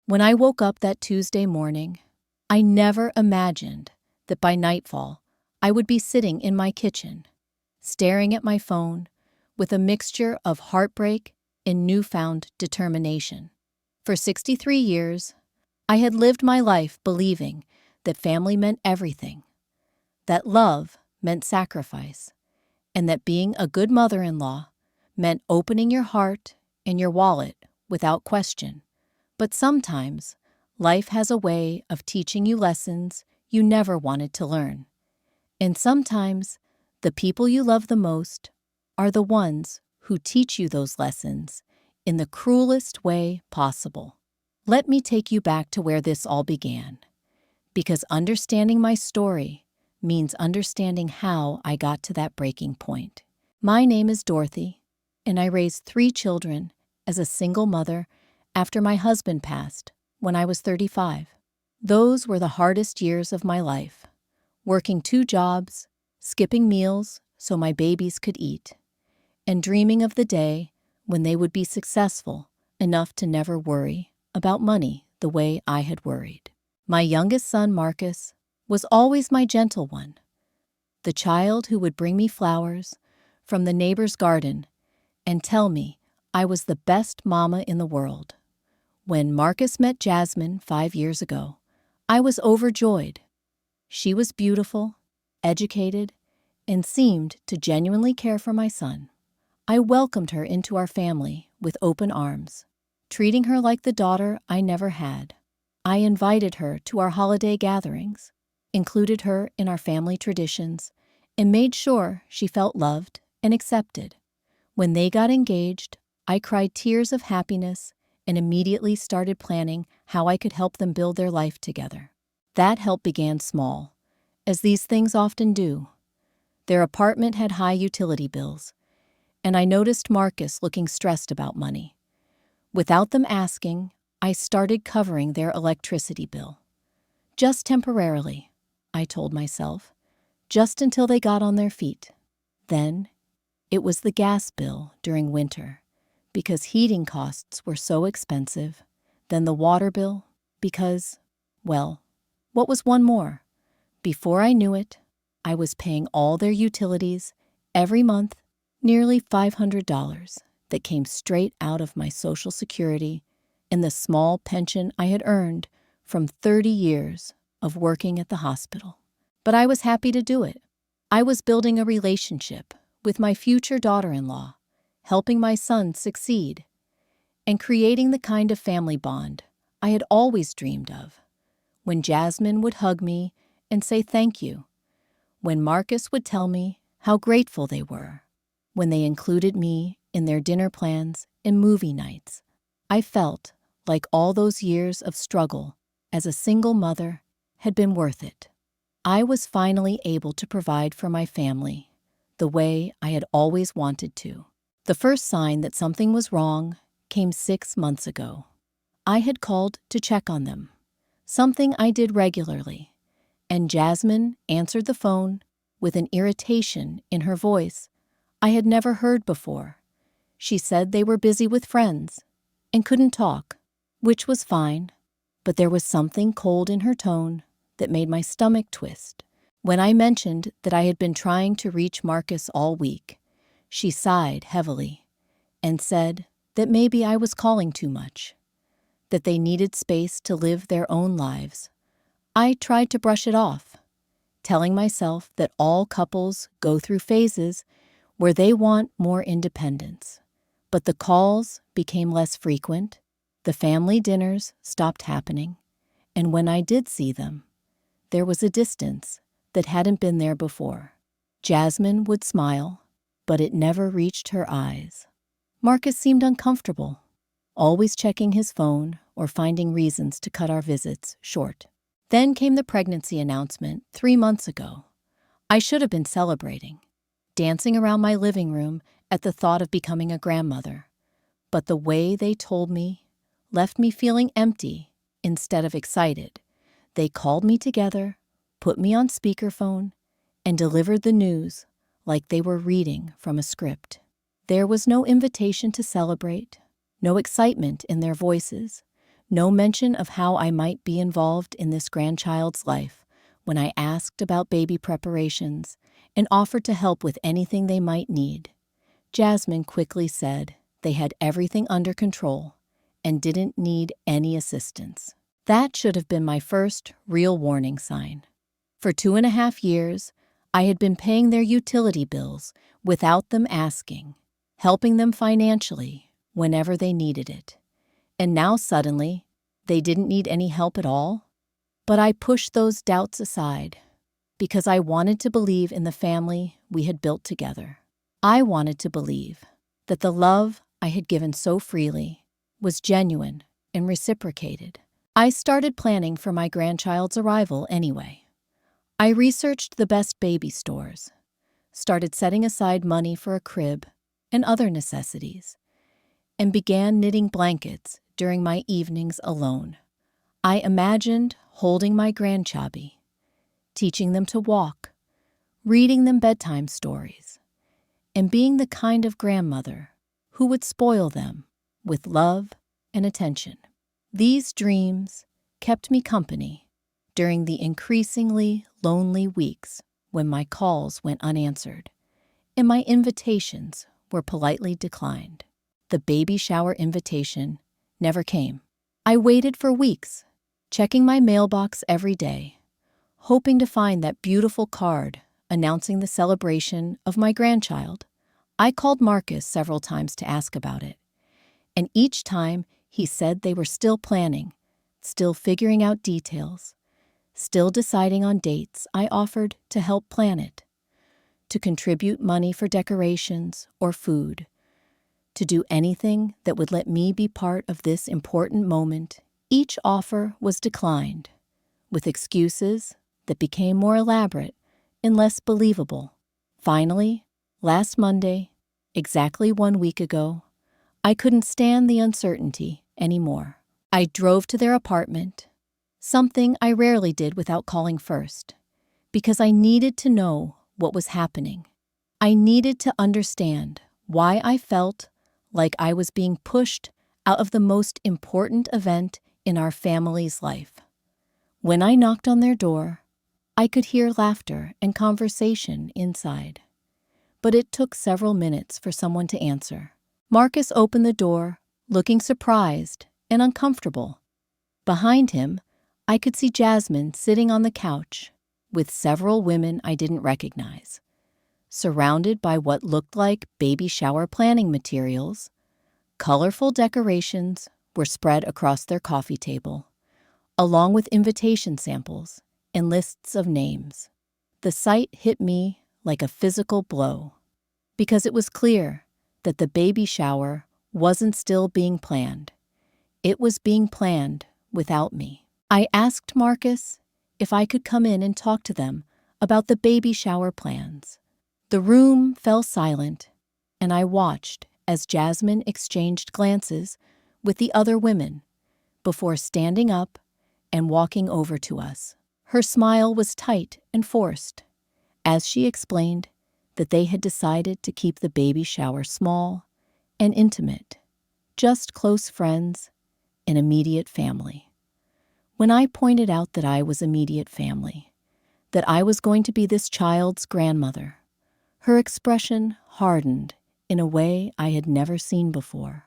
When I woke up that Tuesday morning, I never imagined that by nightfall I would be sitting in my kitchen, staring at my phone with a mixture of heartbreak and newfound determination. For 63 years, I had lived my life believing that family meant everything, that love meant sacrifice, and that being a good mother-in-law meant opening your heart and your wallet without question. But sometimes, life has a way of teaching you lessons you never wanted to learn. And sometimes, the people you love the most are the ones who teach you those lessons in the cruelest way possible. Let me take you back to where this all began, because understanding my story means understanding how I got to that breaking point. My name is Dorothy, and I raised 3 children as a single mother after my husband passed when I was 35. Those were the hardest years of my life, working 2 jobs, skipping meals so my babies could eat, and dreaming of the day when they would be successful enough to never worry about money the way I had worried. My youngest son, Marcus, was always my gentle one, the child who would bring me flowers from the neighbor's garden and tell me I was the best mama in the world. When Marcus met Jasmine 5 years ago, I was overjoyed. She was beautiful, educated, and seemed to genuinely care for my son. I welcomed her into our family with open arms, treating her like the daughter I never had. I invited her to our holiday gatherings, included her in our family traditions, and made sure she felt loved and accepted. When they got engaged, I cried tears of happiness and immediately started planning how I could help them build their life together. That help began small, as these things often do. Their apartment had high utility bills, and I noticed Marcus looking stressed about money. Without them asking, I started covering their electricity bill. Just temporarily, I told myself, just until they got on their feet. Then, it was the gas bill during winter, because heating costs were so expensive, then the water bill, because, well, what was one more? Before I knew it, I was paying all their utilities every month, nearly $500 that came straight out of my Social Security and the small pension I had earned from 30 years of working at the hospital. But I was happy to do it. I was building a relationship with my future daughter-in-law, helping my son succeed, and creating the kind of family bond I had always dreamed of. When Jasmine would hug me and say thank you, when Marcus would tell me how grateful they were, when they included me in their dinner plans and movie nights, I felt like all those years of struggle as a single mother had been worth it. I was finally able to provide for my family the way I had always wanted to. The first sign that something was wrong came 6 months ago. I had called to check on them, something I did regularly, and Jasmine answered the phone with an irritation in her voice I had never heard before. She said they were busy with friends and couldn't talk, which was fine, but there was something cold in her tone that made my stomach twist. When I mentioned that I had been trying to reach Marcus all week, she sighed heavily and said that maybe I was calling too much, that they needed space to live their own lives. I tried to brush it off, telling myself that all couples go through phases where they want more independence. But the calls became less frequent, the family dinners stopped happening, and when I did see them, there was a distance that hadn't been there before. Jasmine would smile, but it never reached her eyes. Marcus seemed uncomfortable, always checking his phone or finding reasons to cut our visits short. Then came the pregnancy announcement 3 months ago. I should have been celebrating, dancing around my living room at the thought of becoming a grandmother. But the way they told me left me feeling empty instead of excited. They called me together, put me on speakerphone, and delivered the news like they were reading from a script. There was no invitation to celebrate, no excitement in their voices, No mention of how I might be involved in this grandchild's life when I asked about baby preparations and offered to help with anything they might need. Jasmine quickly said they had everything under control and didn't need any assistance. That should have been my first real warning sign. For 2.5 years, I had been paying their utility bills without them asking, helping them financially whenever they needed it. And now suddenly, they didn't need any help at all? But I pushed those doubts aside because I wanted to believe in the family we had built together. I wanted to believe that the love I had given so freely was genuine and reciprocated. I started planning for my grandchild's arrival anyway. I researched the best baby stores, started setting aside money for a crib and other necessities, and began knitting blankets during my evenings alone. I imagined holding my grandchubby, teaching them to walk, reading them bedtime stories, and being the kind of grandmother who would spoil them with love and attention. These dreams kept me company during the increasingly lonely weeks when my calls went unanswered and my invitations were politely declined. The baby shower invitation never came. I waited for weeks, checking my mailbox every day, hoping to find that beautiful card announcing the celebration of my grandchild. I called Marcus several times to ask about it, and each time he said they were still planning, still figuring out details, still deciding on dates. I offered to help plan it, to contribute money for decorations or food, to do anything that would let me be part of this important moment. Each offer was declined, with excuses that became more elaborate and less believable. Finally, last Monday, exactly 1 week ago, I couldn't stand the uncertainty anymore. I drove to their apartment, something I rarely did without calling first, because I needed to know what was happening. I needed to understand why I felt like I was being pushed out of the most important event in our family's life. When I knocked on their door, I could hear laughter and conversation inside, but it took several minutes for someone to answer. Marcus opened the door, looking surprised and uncomfortable. Behind him, I could see Jasmine sitting on the couch with several women I didn't recognize. Surrounded by what looked like baby shower planning materials, colorful decorations were spread across their coffee table, along with invitation samples and lists of names. The sight hit me like a physical blow, because it was clear that the baby shower wasn't still being planned. It was being planned without me. I asked Marcus if I could come in and talk to them about the baby shower plans. The room fell silent, and I watched as Jasmine exchanged glances with the other women before standing up and walking over to us. Her smile was tight and forced as she explained that they had decided to keep the baby shower small and intimate, just close friends and immediate family. When I pointed out that I was immediate family, that I was going to be this child's grandmother, her expression hardened in a way I had never seen before.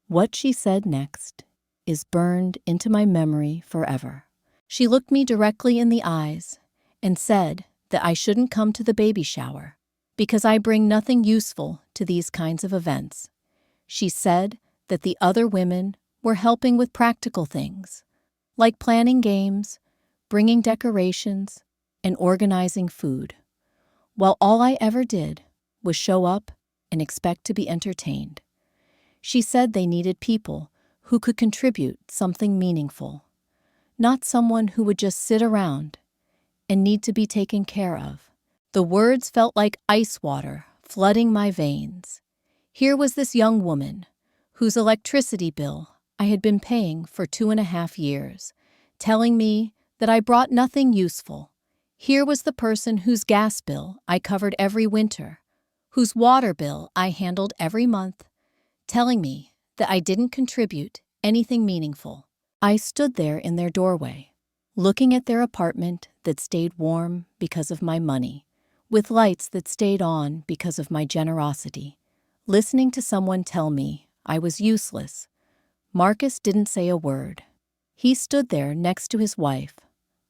What she said next is burned into my memory forever. She looked me directly in the eyes and said that I shouldn't come to the baby shower because I bring nothing useful to these kinds of events. She said that the other women were helping with practical things, like planning games, bringing decorations, and organizing food, while all I ever did was show up and expect to be entertained. She said they needed people who could contribute something meaningful, not someone who would just sit around and need to be taken care of. The words felt like ice water flooding my veins. Here was this young woman whose electricity bill I had been paying for 2.5 years, telling me that I brought nothing useful. Here was the person whose gas bill I covered every winter, whose water bill I handled every month, telling me that I didn't contribute anything meaningful. I stood there in their doorway, looking at their apartment that stayed warm because of my money, with lights that stayed on because of my generosity, listening to someone tell me I was useless. Marcus didn't say a word. He stood there next to his wife,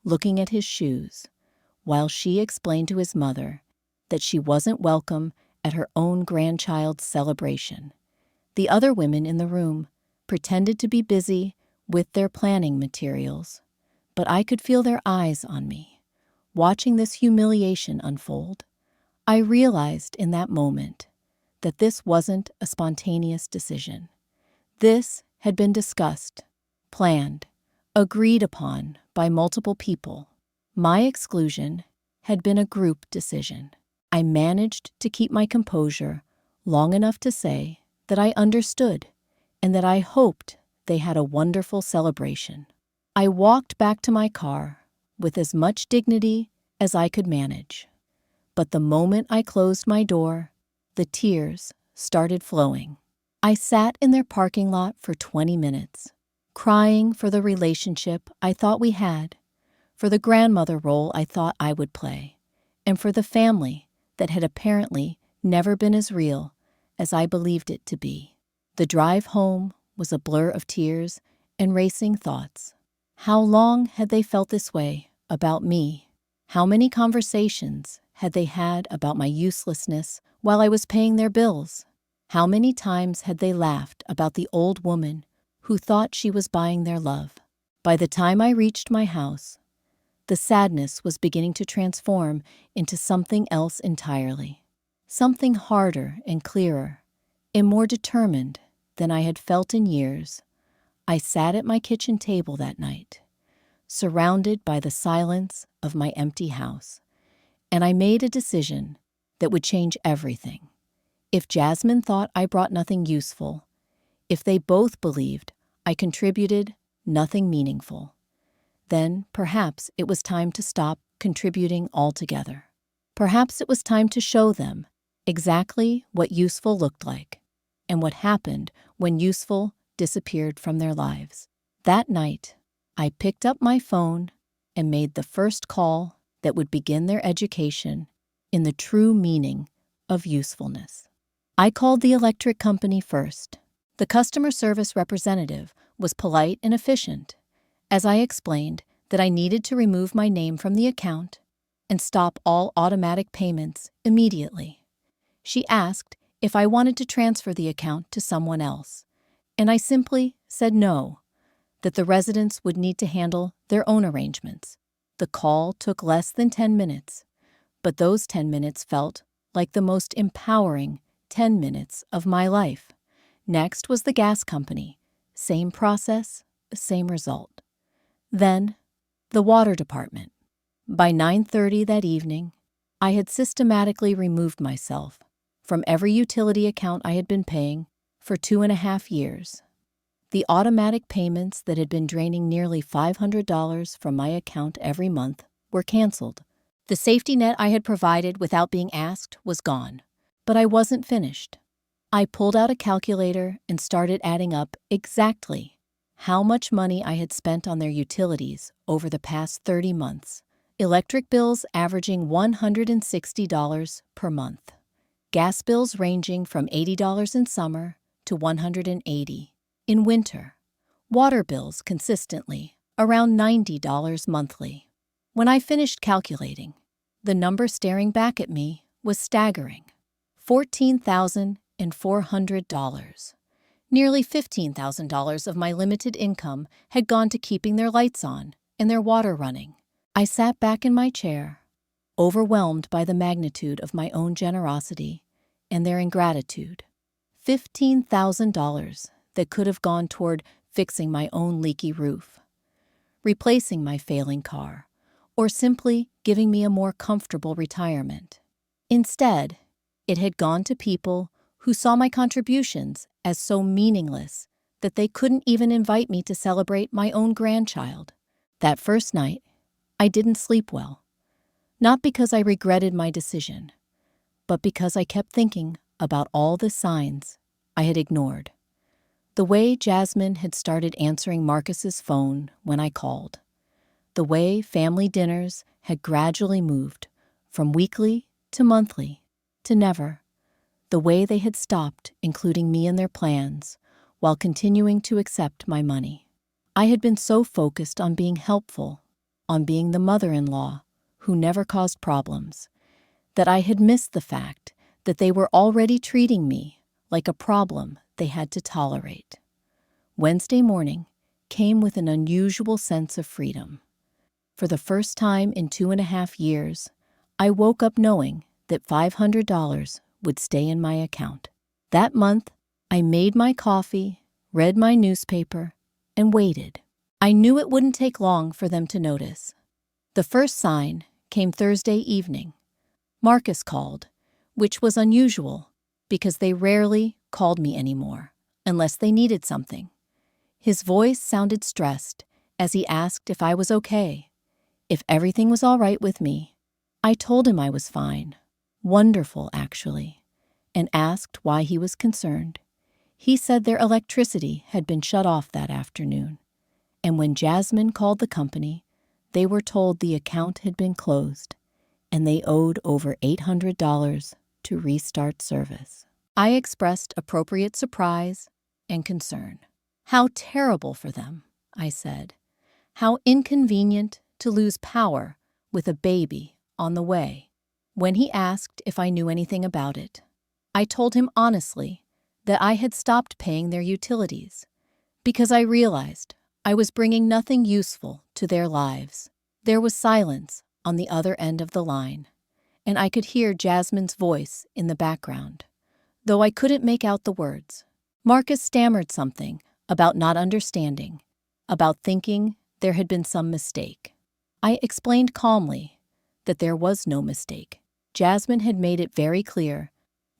looking at his shoes, while she explained to his mother that she wasn't welcome at her own grandchild's celebration. The other women in the room pretended to be busy with their planning materials, but I could feel their eyes on me. Watching this humiliation unfold, I realized in that moment that this wasn't a spontaneous decision. This had been discussed, planned, agreed upon by multiple people. My exclusion had been a group decision. I managed to keep my composure long enough to say that I understood and that I hoped they had a wonderful celebration. I walked back to my car with as much dignity as I could manage. But the moment I closed my door, the tears started flowing. I sat in their parking lot for 20 minutes, crying for the relationship I thought we had, for the grandmother role I thought I would play, and for the family that had apparently never been as real as I believed it to be. The drive home was a blur of tears and racing thoughts. How long had they felt this way about me? How many conversations had they had about my uselessness while I was paying their bills? How many times had they laughed about the old woman who thought she was buying their love? By the time I reached my house, the sadness was beginning to transform into something else entirely. Something harder and clearer, and more determined than I had felt in years. I sat at my kitchen table that night, surrounded by the silence of my empty house, and I made a decision that would change everything. If Jasmine thought I brought nothing useful, if they both believed I contributed nothing meaningful, then perhaps it was time to stop contributing altogether. Perhaps it was time to show them exactly what useful looked like and what happened when useful disappeared from their lives. That night, I picked up my phone and made the first call that would begin their education in the true meaning of usefulness. I called the electric company first. The customer service representative was polite and efficient, as I explained that I needed to remove my name from the account and stop all automatic payments immediately. She asked if I wanted to transfer the account to someone else, and I simply said no, that the residents would need to handle their own arrangements. The call took less than 10 minutes, but those 10 minutes felt like the most empowering 10 minutes of my life. Next was the gas company. Same process, same result. Then, the water department. By 9:30 that evening, I had systematically removed myself from every utility account I had been paying for 2.5 years. The automatic payments that had been draining nearly $500 from my account every month were canceled. The safety net I had provided without being asked was gone. But I wasn't finished. I pulled out a calculator and started adding up exactly how much money I had spent on their utilities over the past 30 months. Electric bills averaging $160 per month. Gas bills ranging from $80 in summer to $180 in winter. Water bills consistently around $90 monthly. When I finished calculating, the number staring back at me was staggering. $14,400. Nearly $15,000 of my limited income had gone to keeping their lights on and their water running. I sat back in my chair, overwhelmed by the magnitude of my own generosity and their ingratitude. $15,000 that could have gone toward fixing my own leaky roof, replacing my failing car, or simply giving me a more comfortable retirement. Instead, it had gone to people who saw my contributions as so meaningless that they couldn't even invite me to celebrate my own grandchild. That first night, I didn't sleep well. Not because I regretted my decision, but because I kept thinking about all the signs I had ignored. The way Jasmine had started answering Marcus's phone when I called. The way family dinners had gradually moved from weekly to monthly to never. The way they had stopped including me in their plans while continuing to accept my money. I had been so focused on being helpful, on being the mother-in-law who never caused problems, that I had missed the fact that they were already treating me like a problem they had to tolerate. Wednesday morning came with an unusual sense of freedom. For the first time in 2.5 years, I woke up knowing that $500 would stay in my account. That month, I made my coffee, read my newspaper, and waited. I knew it wouldn't take long for them to notice. The first sign came Thursday evening. Marcus called, which was unusual because they rarely called me anymore, unless they needed something. His voice sounded stressed as he asked if I was okay, if everything was all right with me. I told him I was fine, wonderful actually, and asked why he was concerned. He said their electricity had been shut off that afternoon, and when Jasmine called the company, they were told the account had been closed and they owed over $800 to restart service. I expressed appropriate surprise and concern. How terrible for them, I said. How inconvenient to lose power with a baby on the way. When he asked if I knew anything about it, I told him honestly that I had stopped paying their utilities because I realized I was bringing nothing useful to their lives. There was silence on the other end of the line, and I could hear Jasmine's voice in the background, though I couldn't make out the words. Marcus stammered something about not understanding, about thinking there had been some mistake. I explained calmly that there was no mistake. Jasmine had made it very clear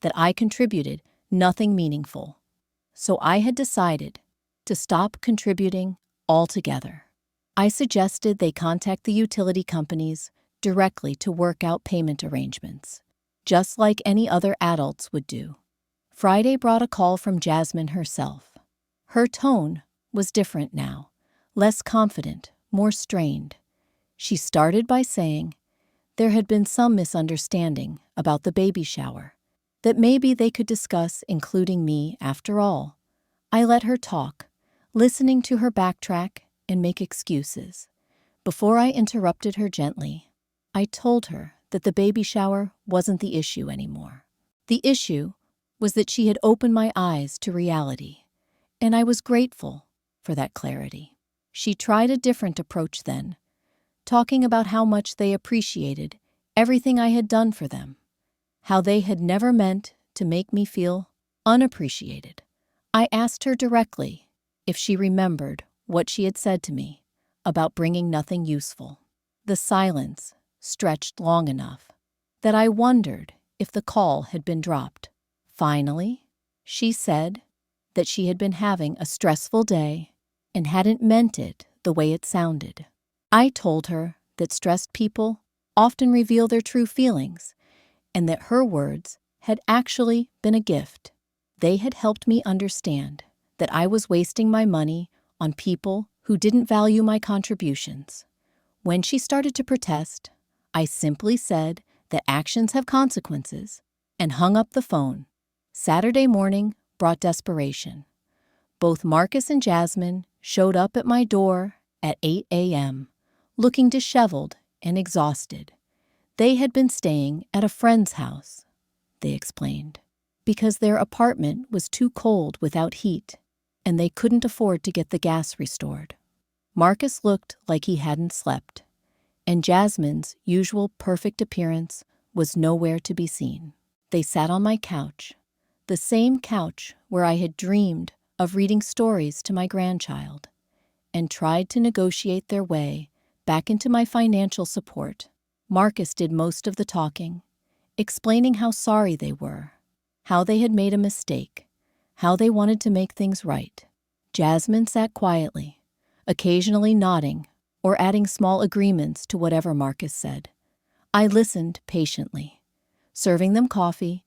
that I contributed nothing meaningful, so I had decided to stop contributing altogether. I suggested they contact the utility companies directly to work out payment arrangements, just like any other adults would do. Friday brought a call from Jasmine herself. Her tone was different now, less confident, more strained. She started by saying there had been some misunderstanding about the baby shower, that maybe they could discuss including me after all. I let her talk, listening to her backtrack and make excuses. Before I interrupted her gently, I told her that the baby shower wasn't the issue anymore. The issue was that she had opened my eyes to reality, and I was grateful for that clarity. She tried a different approach then, talking about how much they appreciated everything I had done for them, how they had never meant to make me feel unappreciated. I asked her directly if she remembered what she had said to me about bringing nothing useful. The silence stretched long enough that I wondered if the call had been dropped. Finally, she said that she had been having a stressful day and hadn't meant it the way it sounded. I told her that stressed people often reveal their true feelings and that her words had actually been a gift. They had helped me understand that I was wasting my money on people who didn't value my contributions. When she started to protest, I simply said that actions have consequences and hung up the phone. Saturday morning brought desperation. Both Marcus and Jasmine showed up at my door at 8 a.m., looking disheveled and exhausted. They had been staying at a friend's house, they explained, because their apartment was too cold without heat, and they couldn't afford to get the gas restored. Marcus looked like he hadn't slept, and Jasmine's usual perfect appearance was nowhere to be seen. They sat on my couch, the same couch where I had dreamed of reading stories to my grandchild, and tried to negotiate their way back into my financial support. Marcus did most of the talking, explaining how sorry they were, how they had made a mistake, how they wanted to make things right. Jasmine sat quietly, occasionally nodding or adding small agreements to whatever Marcus said. I listened patiently, serving them coffee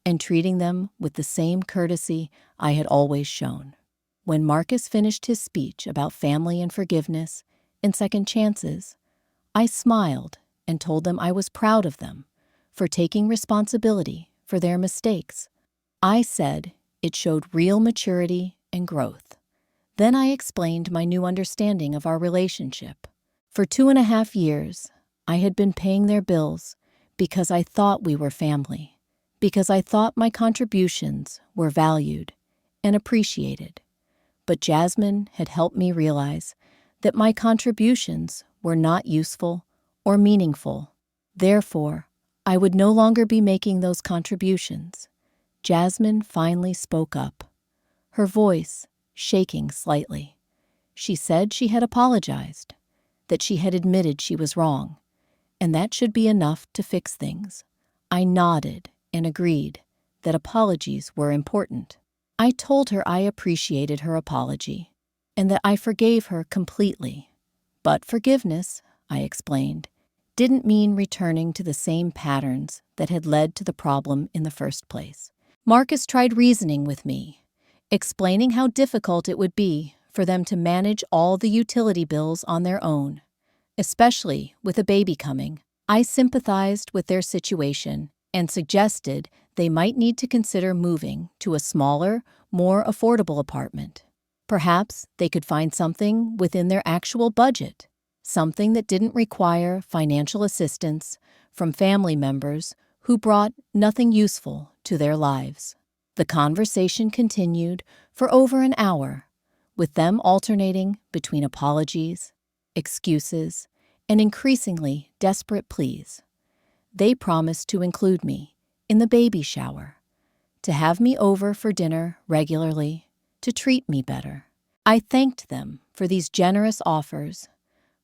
and treating them with the same courtesy I had always shown. When Marcus finished his speech about family and forgiveness and second chances, I smiled and told them I was proud of them for taking responsibility for their mistakes. I said it showed real maturity and growth. Then I explained my new understanding of our relationship. For 2.5 years, I had been paying their bills because I thought we were family, because I thought my contributions were valued and appreciated. But Jasmine had helped me realize that my contributions were not useful or meaningful. Therefore, I would no longer be making those contributions. Jasmine finally spoke up, her voice shaking slightly. She said she had apologized, that she had admitted she was wrong, and that should be enough to fix things. I nodded and agreed that apologies were important. I told her I appreciated her apology and that I forgave her completely. But forgiveness, I explained, didn't mean returning to the same patterns that had led to the problem in the first place. Marcus tried reasoning with me, explaining how difficult it would be for them to manage all the utility bills on their own, especially with a baby coming. I sympathized with their situation and suggested they might need to consider moving to a smaller, more affordable apartment. Perhaps they could find something within their actual budget, something that didn't require financial assistance from family members who brought nothing useful to their lives. The conversation continued for over an hour, with them alternating between apologies, excuses, and increasingly desperate pleas. They promised to include me in the baby shower, to have me over for dinner regularly, to treat me better. I thanked them for these generous offers,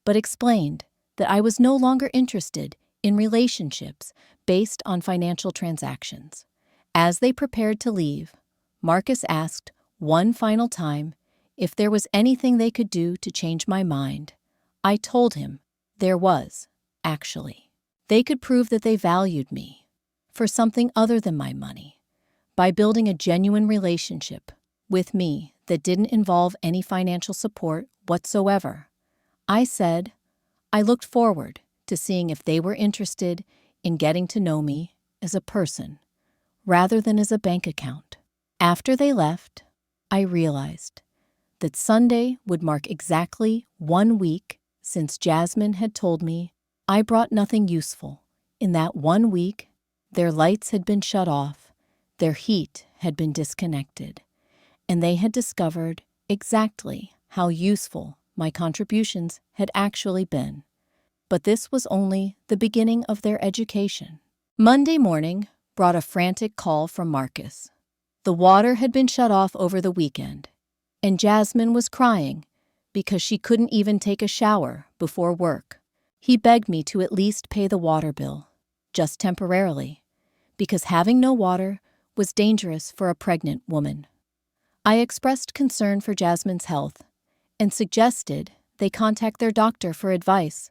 but explained that I was no longer interested in relationships based on financial transactions. As they prepared to leave, Marcus asked one final time if there was anything they could do to change my mind. I told him there was, actually. They could prove that they valued me for something other than my money by building a genuine relationship with me that didn't involve any financial support whatsoever. I said I looked forward to seeing if they were interested in getting to know me as a person rather than as a bank account. After they left, I realized that Sunday would mark exactly 1 week since Jasmine had told me I brought nothing useful. In that 1 week, their lights had been shut off, their heat had been disconnected, and they had discovered exactly how useful my contributions had actually been. But this was only the beginning of their education. Monday morning brought a frantic call from Marcus. The water had been shut off over the weekend, and Jasmine was crying because she couldn't even take a shower before work. He begged me to at least pay the water bill, just temporarily, because having no water was dangerous for a pregnant woman. I expressed concern for Jasmine's health and suggested they contact their doctor for advice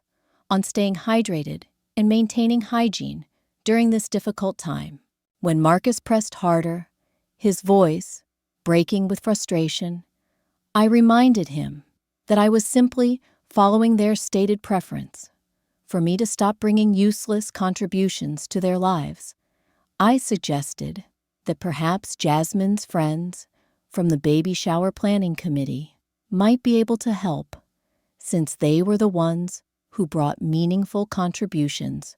on staying hydrated and maintaining hygiene during this difficult time. When Marcus pressed harder, his voice breaking with frustration, I reminded him that I was simply following their stated preference for me to stop bringing useless contributions to their lives. I suggested that perhaps Jasmine's friends from the baby shower planning committee might be able to help, since they were the ones who brought meaningful contributions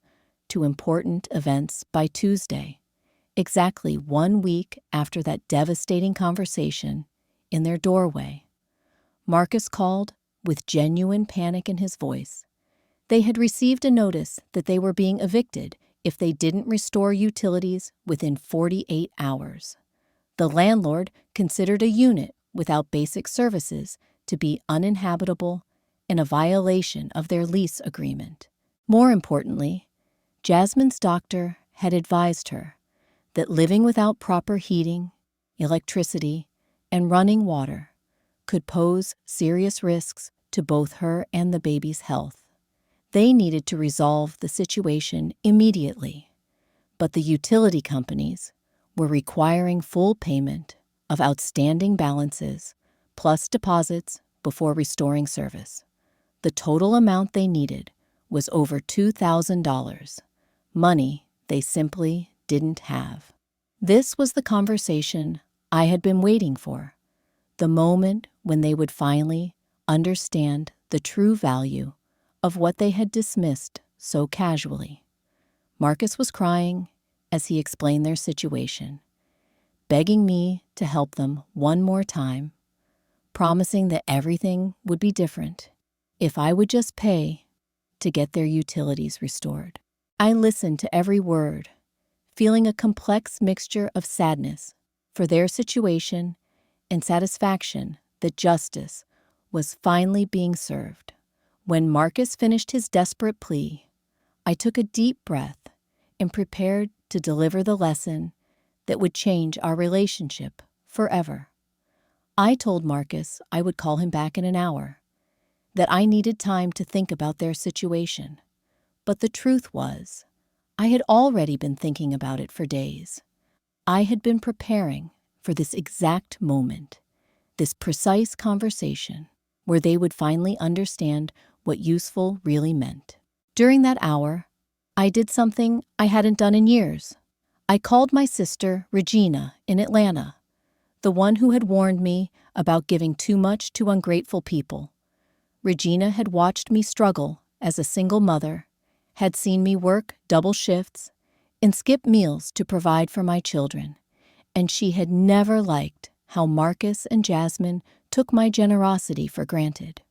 to important events by Tuesday, exactly 1 week after that devastating conversation in their doorway. Marcus called with genuine panic in his voice. They had received a notice that they were being evicted if they didn't restore utilities within 48 hours. The landlord considered a unit without basic services to be uninhabitable and a violation of their lease agreement. More importantly, Jasmine's doctor had advised her that living without proper heating, electricity, and running water could pose serious risks to both her and the baby's health. They needed to resolve the situation immediately, but the utility companies were requiring full payment of outstanding balances plus deposits before restoring service. The total amount they needed was over $2,000, money they simply didn't have. This was the conversation I had been waiting for, the moment when they would finally understand the true value of what they had dismissed so casually. Marcus was crying as he explained their situation, begging me to help them one more time, promising that everything would be different if I would just pay to get their utilities restored. I listened to every word, feeling a complex mixture of sadness for their situation and satisfaction that justice was finally being served. When Marcus finished his desperate plea, I took a deep breath and prepared to deliver the lesson that would change our relationship forever. I told Marcus I would call him back in an hour, that I needed time to think about their situation. But the truth was, I had already been thinking about it for days. I had been preparing for this exact moment, this precise conversation, where they would finally understand what useful really meant. During that hour, I did something I hadn't done in years. I called my sister, Regina, in Atlanta, the one who had warned me about giving too much to ungrateful people. Regina had watched me struggle as a single mother, had seen me work double shifts and skip meals to provide for my children, and she had never liked how Marcus and Jasmine took my generosity for granted.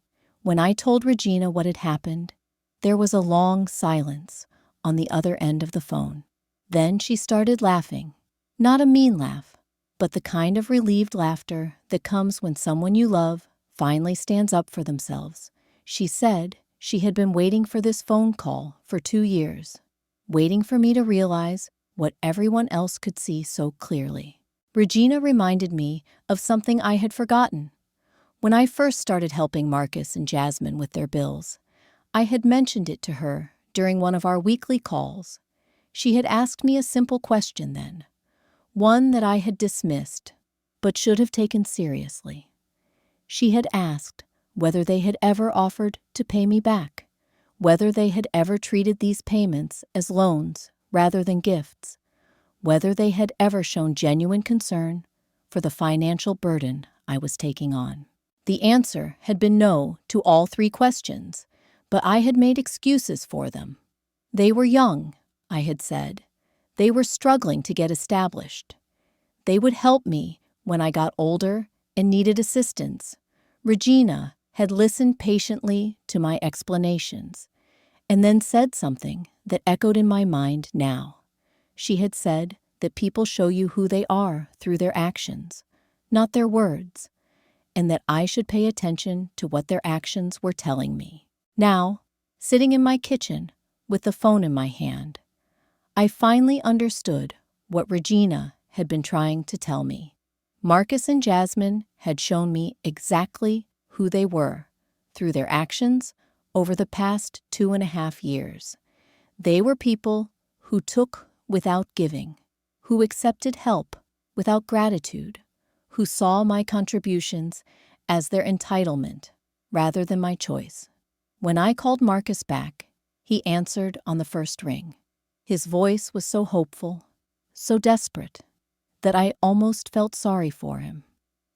When I told Regina what had happened, there was a long silence on the other end of the phone. Then she started laughing, not a mean laugh, but the kind of relieved laughter that comes when someone you love finally stands up for themselves. She said she had been waiting for this phone call for 2 years, waiting for me to realize what everyone else could see so clearly. Regina reminded me of something I had forgotten. When I first started helping Marcus and Jasmine with their bills, I had mentioned it to her during one of our weekly calls. She had asked me a simple question then, one that I had dismissed, but should have taken seriously. She had asked whether they had ever offered to pay me back, whether they had ever treated these payments as loans rather than gifts, whether they had ever shown genuine concern for the financial burden I was taking on. The answer had been no to all 3 questions, but I had made excuses for them. They were young, I had said. They were struggling to get established. They would help me when I got older and needed assistance. Regina had listened patiently to my explanations and then said something that echoed in my mind now. She had said that people show you who they are through their actions, not their words, and that I should pay attention to what their actions were telling me. Now, sitting in my kitchen with the phone in my hand, I finally understood what Regina had been trying to tell me. Marcus and Jasmine had shown me exactly who they were through their actions over the past 2.5 years. They were people who took without giving, who accepted help without gratitude, who saw my contributions as their entitlement rather than my choice. When I called Marcus back, he answered on the first ring. His voice was so hopeful, so desperate, that I almost felt sorry for him.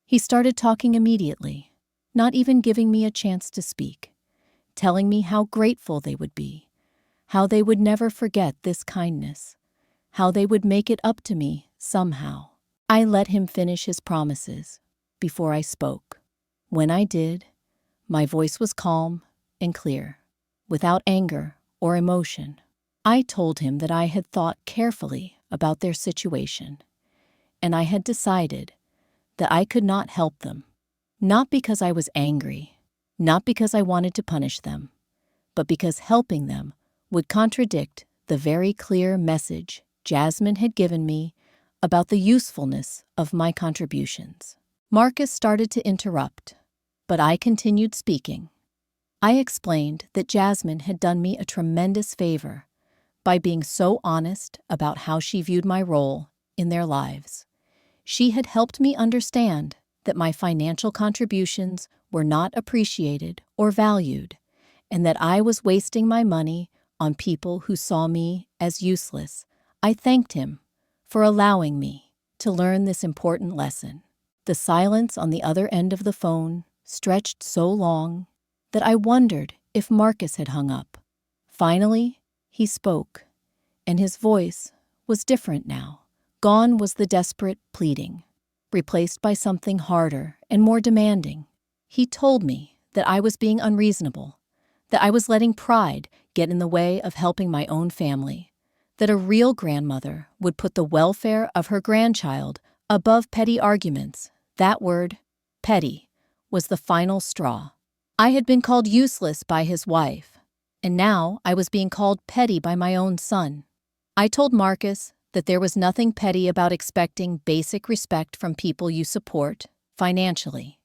He started talking immediately, not even giving me a chance to speak, telling me how grateful they would be, how they would never forget this kindness, how they would make it up to me somehow. I let him finish his promises before I spoke. When I did, my voice was calm and clear, without anger or emotion. I told him that I had thought carefully about their situation, and I had decided that I could not help them, not because I was angry, not because I wanted to punish them, but because helping them would contradict the very clear message Jasmine had given me about the usefulness of my contributions. Marcus started to interrupt, but I continued speaking. I explained that Jasmine had done me a tremendous favor by being so honest about how she viewed my role in their lives. She had helped me understand that my financial contributions were not appreciated or valued, and that I was wasting my money on people who saw me as useless, I thanked him for allowing me to learn this important lesson. The silence on the other end of the phone stretched so long that I wondered if Marcus had hung up. Finally, he spoke, and his voice was different now. Gone was the desperate pleading, replaced by something harder and more demanding. He told me that I was being unreasonable, that I was letting pride get in the way of helping my own family, that a real grandmother would put the welfare of her grandchild above petty arguments. That word, petty, was the final straw. I had been called useless by his wife, and now I was being called petty by my own son. I told Marcus that there was nothing petty about expecting basic respect from people you support financially.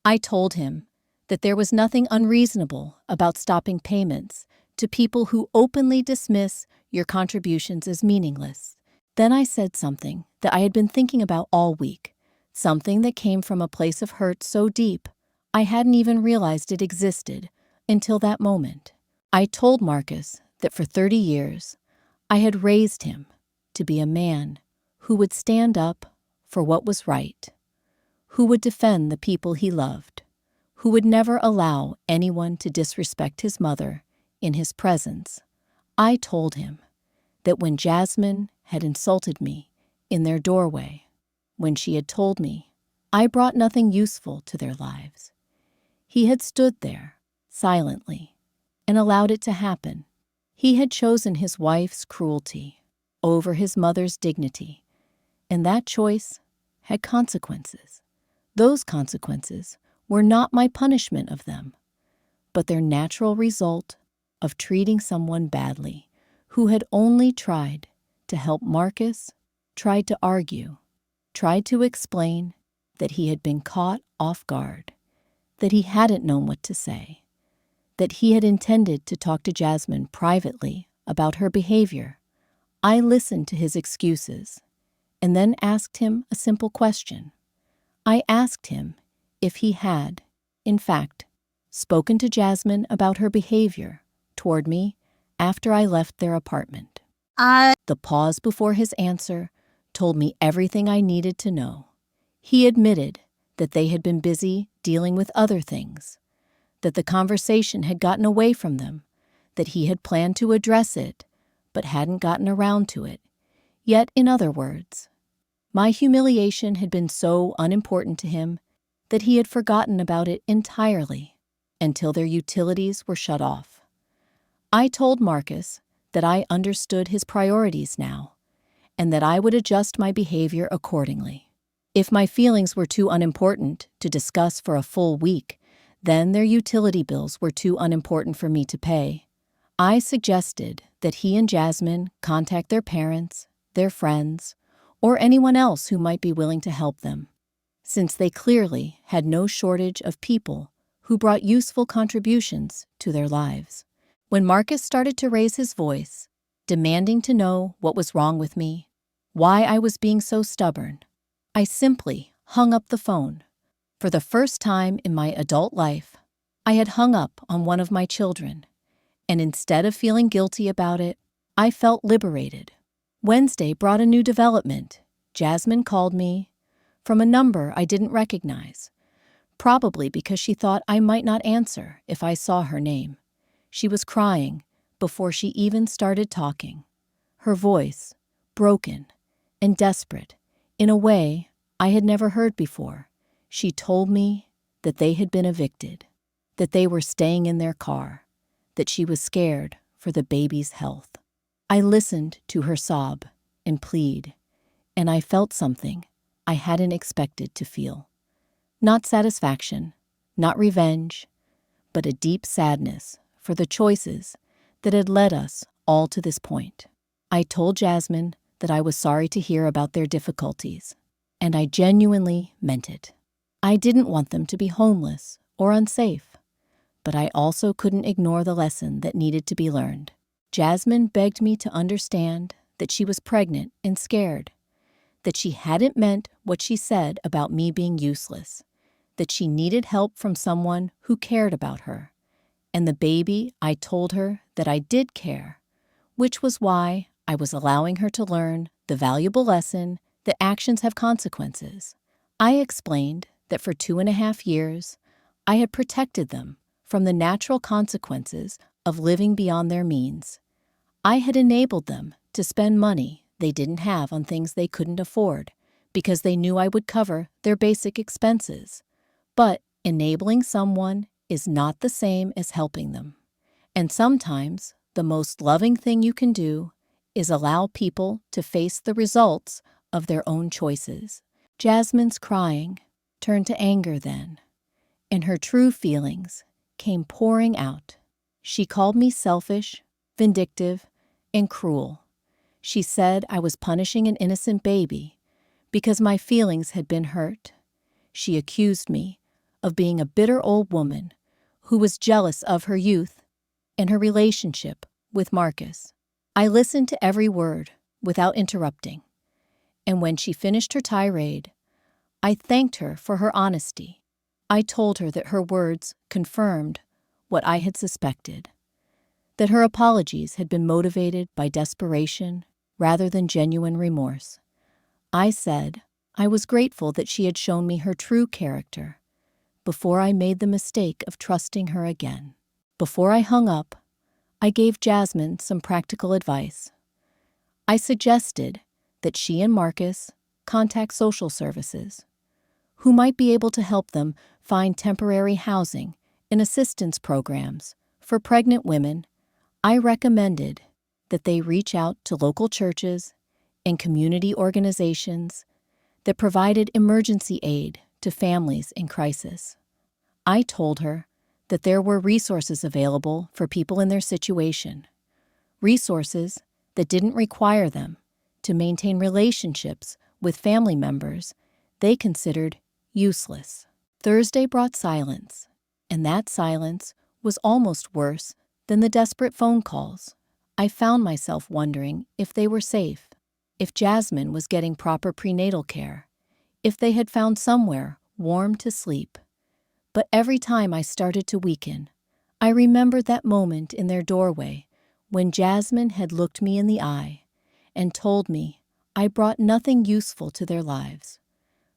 I told him that there was nothing unreasonable about stopping payments to people who openly dismiss your contributions as meaningless. Then I said something that I had been thinking about all week, something that came from a place of hurt so deep I hadn't even realized it existed until that moment. I told Marcus that for 30 years I had raised him to be a man who would stand up for what was right, who would defend the people he loved, who would never allow anyone to disrespect his mother in his presence. I told him that when Jasmine had insulted me in their doorway, when she had told me I brought nothing useful to their lives, he had stood there silently and allowed it to happen. He had chosen his wife's cruelty over his mother's dignity, and that choice had consequences. Those consequences were not my punishment of them, but their natural result of treating someone badly who had only tried to help Marcus, tried to argue, tried to explain that he had been caught off guard, that he hadn't known what to say, that he had intended to talk to Jasmine privately about her behavior. I listened to his excuses and then asked him a simple question. I asked him if he had, in fact, spoken to Jasmine about her behavior toward me after I left their apartment. The pause before his answer told me everything I needed to know. He admitted that they had been busy dealing with other things, that the conversation had gotten away from them, that he had planned to address it, but hadn't gotten around to it. Yet, in other words, my humiliation had been so unimportant to him that he had forgotten about it entirely until their utilities were shut off. I told Marcus that I understood his priorities now, and that I would adjust my behavior accordingly. If my feelings were too unimportant to discuss for a full week, then their utility bills were too unimportant for me to pay. I suggested that he and Jasmine contact their parents, their friends, or anyone else who might be willing to help them, since they clearly had no shortage of people who brought useful contributions to their lives. When Marcus started to raise his voice, demanding to know what was wrong with me, why I was being so stubborn, I simply hung up the phone. For the first time in my adult life, I had hung up on one of my children, and instead of feeling guilty about it, I felt liberated. Wednesday brought a new development. Jasmine called me from a number I didn't recognize, probably because she thought I might not answer if I saw her name. She was crying before she even started talking, her voice broken and desperate in a way I had never heard before. She told me that they had been evicted, that they were staying in their car, that she was scared for the baby's health. I listened to her sob and plead, and I felt something I hadn't expected to feel. Not satisfaction, not revenge, but a deep sadness for the choices that had led us all to this point. I told Jasmine that I was sorry to hear about their difficulties, and I genuinely meant it. I didn't want them to be homeless or unsafe, but I also couldn't ignore the lesson that needed to be learned. Jasmine begged me to understand that she was pregnant and scared, that she hadn't meant what she said about me being useless, that she needed help from someone who cared about her. And the baby, I told her that I did care, which was why I was allowing her to learn the valuable lesson that actions have consequences. I explained that for 2.5 years, I had protected them from the natural consequences of living beyond their means. I had enabled them to spend money they didn't have on things they couldn't afford because they knew I would cover their basic expenses. But enabling someone is not the same as helping them. And sometimes the most loving thing you can do is allow people to face the results of their own choices. Jasmine's crying turned to anger then, and her true feelings came pouring out. She called me selfish, vindictive, and cruel. She said I was punishing an innocent baby because my feelings had been hurt. She accused me of being a bitter old woman who was jealous of her youth and her relationship with Marcus. I listened to every word without interrupting, and when she finished her tirade, I thanked her for her honesty. I told her that her words confirmed what I had suspected, that her apologies had been motivated by desperation rather than genuine remorse. I said I was grateful that she had shown me her true character before I made the mistake of trusting her again. Before I hung up, I gave Jasmine some practical advice. I suggested that she and Marcus contact social services, who might be able to help them find temporary housing and assistance programs for pregnant women. I recommended that they reach out to local churches and community organizations that provided emergency aid to families in crisis. I told her that there were resources available for people in their situation, resources that didn't require them to maintain relationships with family members they considered useless. Thursday brought silence, and that silence was almost worse than the desperate phone calls. I found myself wondering if they were safe, if Jasmine was getting proper prenatal care, if they had found somewhere warm to sleep. But every time I started to weaken, I remembered that moment in their doorway when Jasmine had looked me in the eye and told me I brought nothing useful to their lives.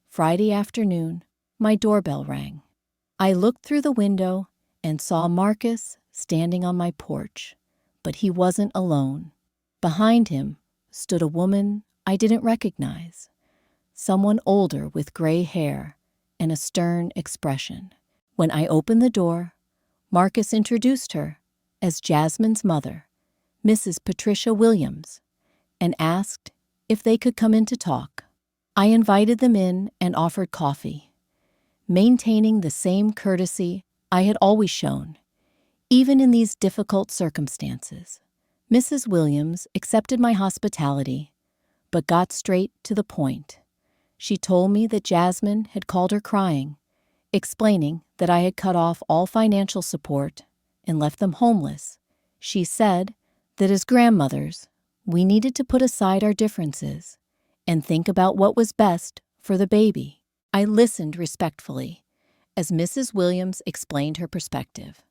Friday afternoon, my doorbell rang. I looked through the window and saw Marcus standing on my porch, but he wasn't alone. Behind him stood a woman I didn't recognize, someone older with gray hair and a stern expression. When I opened the door, Marcus introduced her as Jasmine's mother, Mrs. Patricia Williams, and asked if they could come in to talk. I invited them in and offered coffee, maintaining the same courtesy I had always shown, even in these difficult circumstances. Mrs. Williams accepted my hospitality, but got straight to the point. She told me that Jasmine had called her crying, explaining that I had cut off all financial support and left them homeless. She said that as grandmothers, we needed to put aside our differences and think about what was best for the baby. I listened respectfully as Mrs. Williams explained her perspective.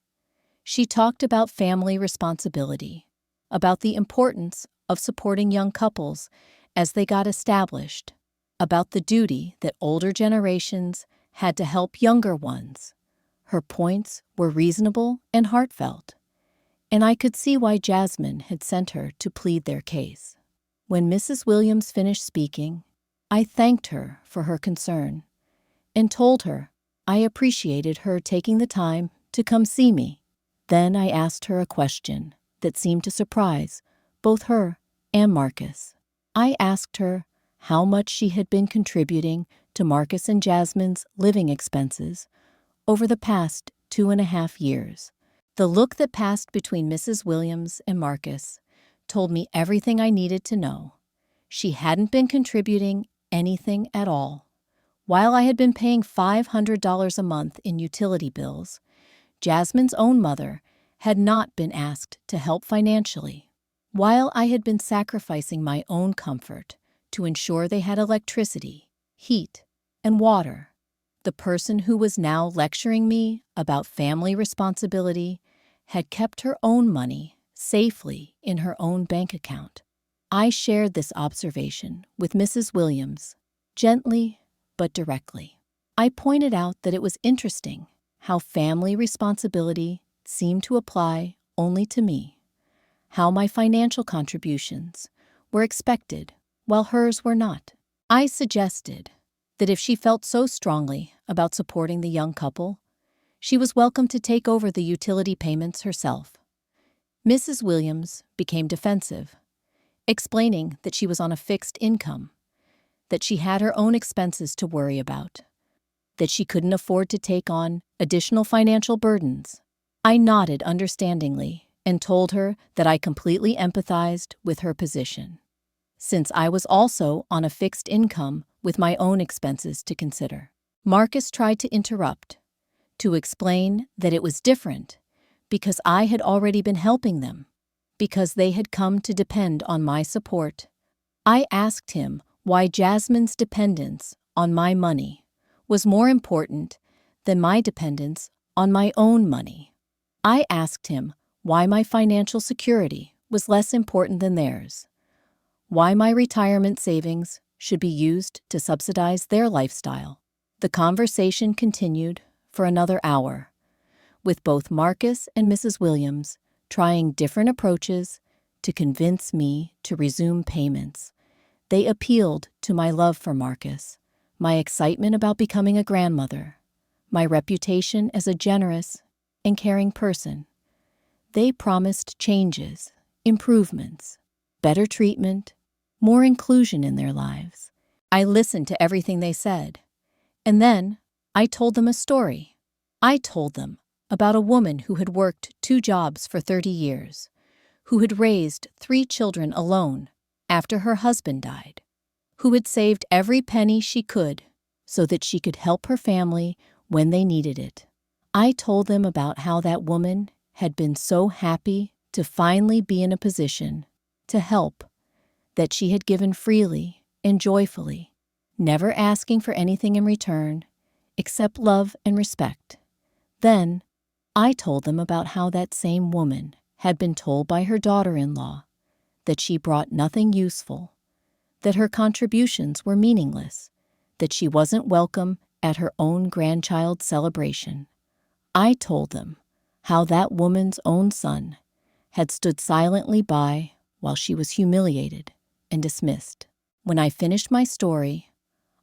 She talked about family responsibility, about the importance of supporting young couples as they got established, about the duty that older generations had to help younger ones. Her points were reasonable and heartfelt, and I could see why Jasmine had sent her to plead their case. When Mrs. Williams finished speaking, I thanked her for her concern and told her I appreciated her taking the time to come see me. Then I asked her a question that seemed to surprise both her and Marcus. I asked her how much she had been contributing to Marcus and Jasmine's living expenses over the past 2.5 years. The look that passed between Mrs. Williams and Marcus told me everything I needed to know. She hadn't been contributing anything at all. While I had been paying $500 a month in utility bills, Jasmine's own mother had not been asked to help financially. While I had been sacrificing my own comfort to ensure they had electricity, heat, and water. The person who was now lecturing me about family responsibility had kept her own money safely in her own bank account. I shared this observation with Mrs. Williams, gently but directly. I pointed out that it was interesting how family responsibility seemed to apply only to me, how my financial contributions were expected while hers were not. I suggested that if she felt so strongly about supporting the young couple, she was welcome to take over the utility payments herself. Mrs. Williams became defensive, explaining that she was on a fixed income, that she had her own expenses to worry about, that she couldn't afford to take on additional financial burdens. I nodded understandingly and told her that I completely empathized with her position, since I was also on a fixed income with my own expenses to consider. Marcus tried to interrupt, to explain that it was different because I had already been helping them, because they had come to depend on my support. I asked him why Jasmine's dependence on my money was more important than my dependence on my own money. I asked him why my financial security was less important than theirs, why my retirement savings should be used to subsidize their lifestyle. The conversation continued for another hour, with both Marcus and Mrs. Williams trying different approaches to convince me to resume payments. They appealed to my love for Marcus, my excitement about becoming a grandmother, my reputation as a generous and caring person. They promised changes, improvements, better treatment, more inclusion in their lives. I listened to everything they said, and then I told them a story. I told them about a woman who had worked 2 jobs for 30 years, who had raised 3 children alone after her husband died, who had saved every penny she could so that she could help her family when they needed it. I told them about how that woman had been so happy to finally be in a position to help, that she had given freely and joyfully, never asking for anything in return except love and respect. Then I told them about how that same woman had been told by her daughter-in-law that she brought nothing useful, that her contributions were meaningless, that she wasn't welcome at her own grandchild's celebration. I told them how that woman's own son had stood silently by while she was humiliated and dismissed. When I finished my story,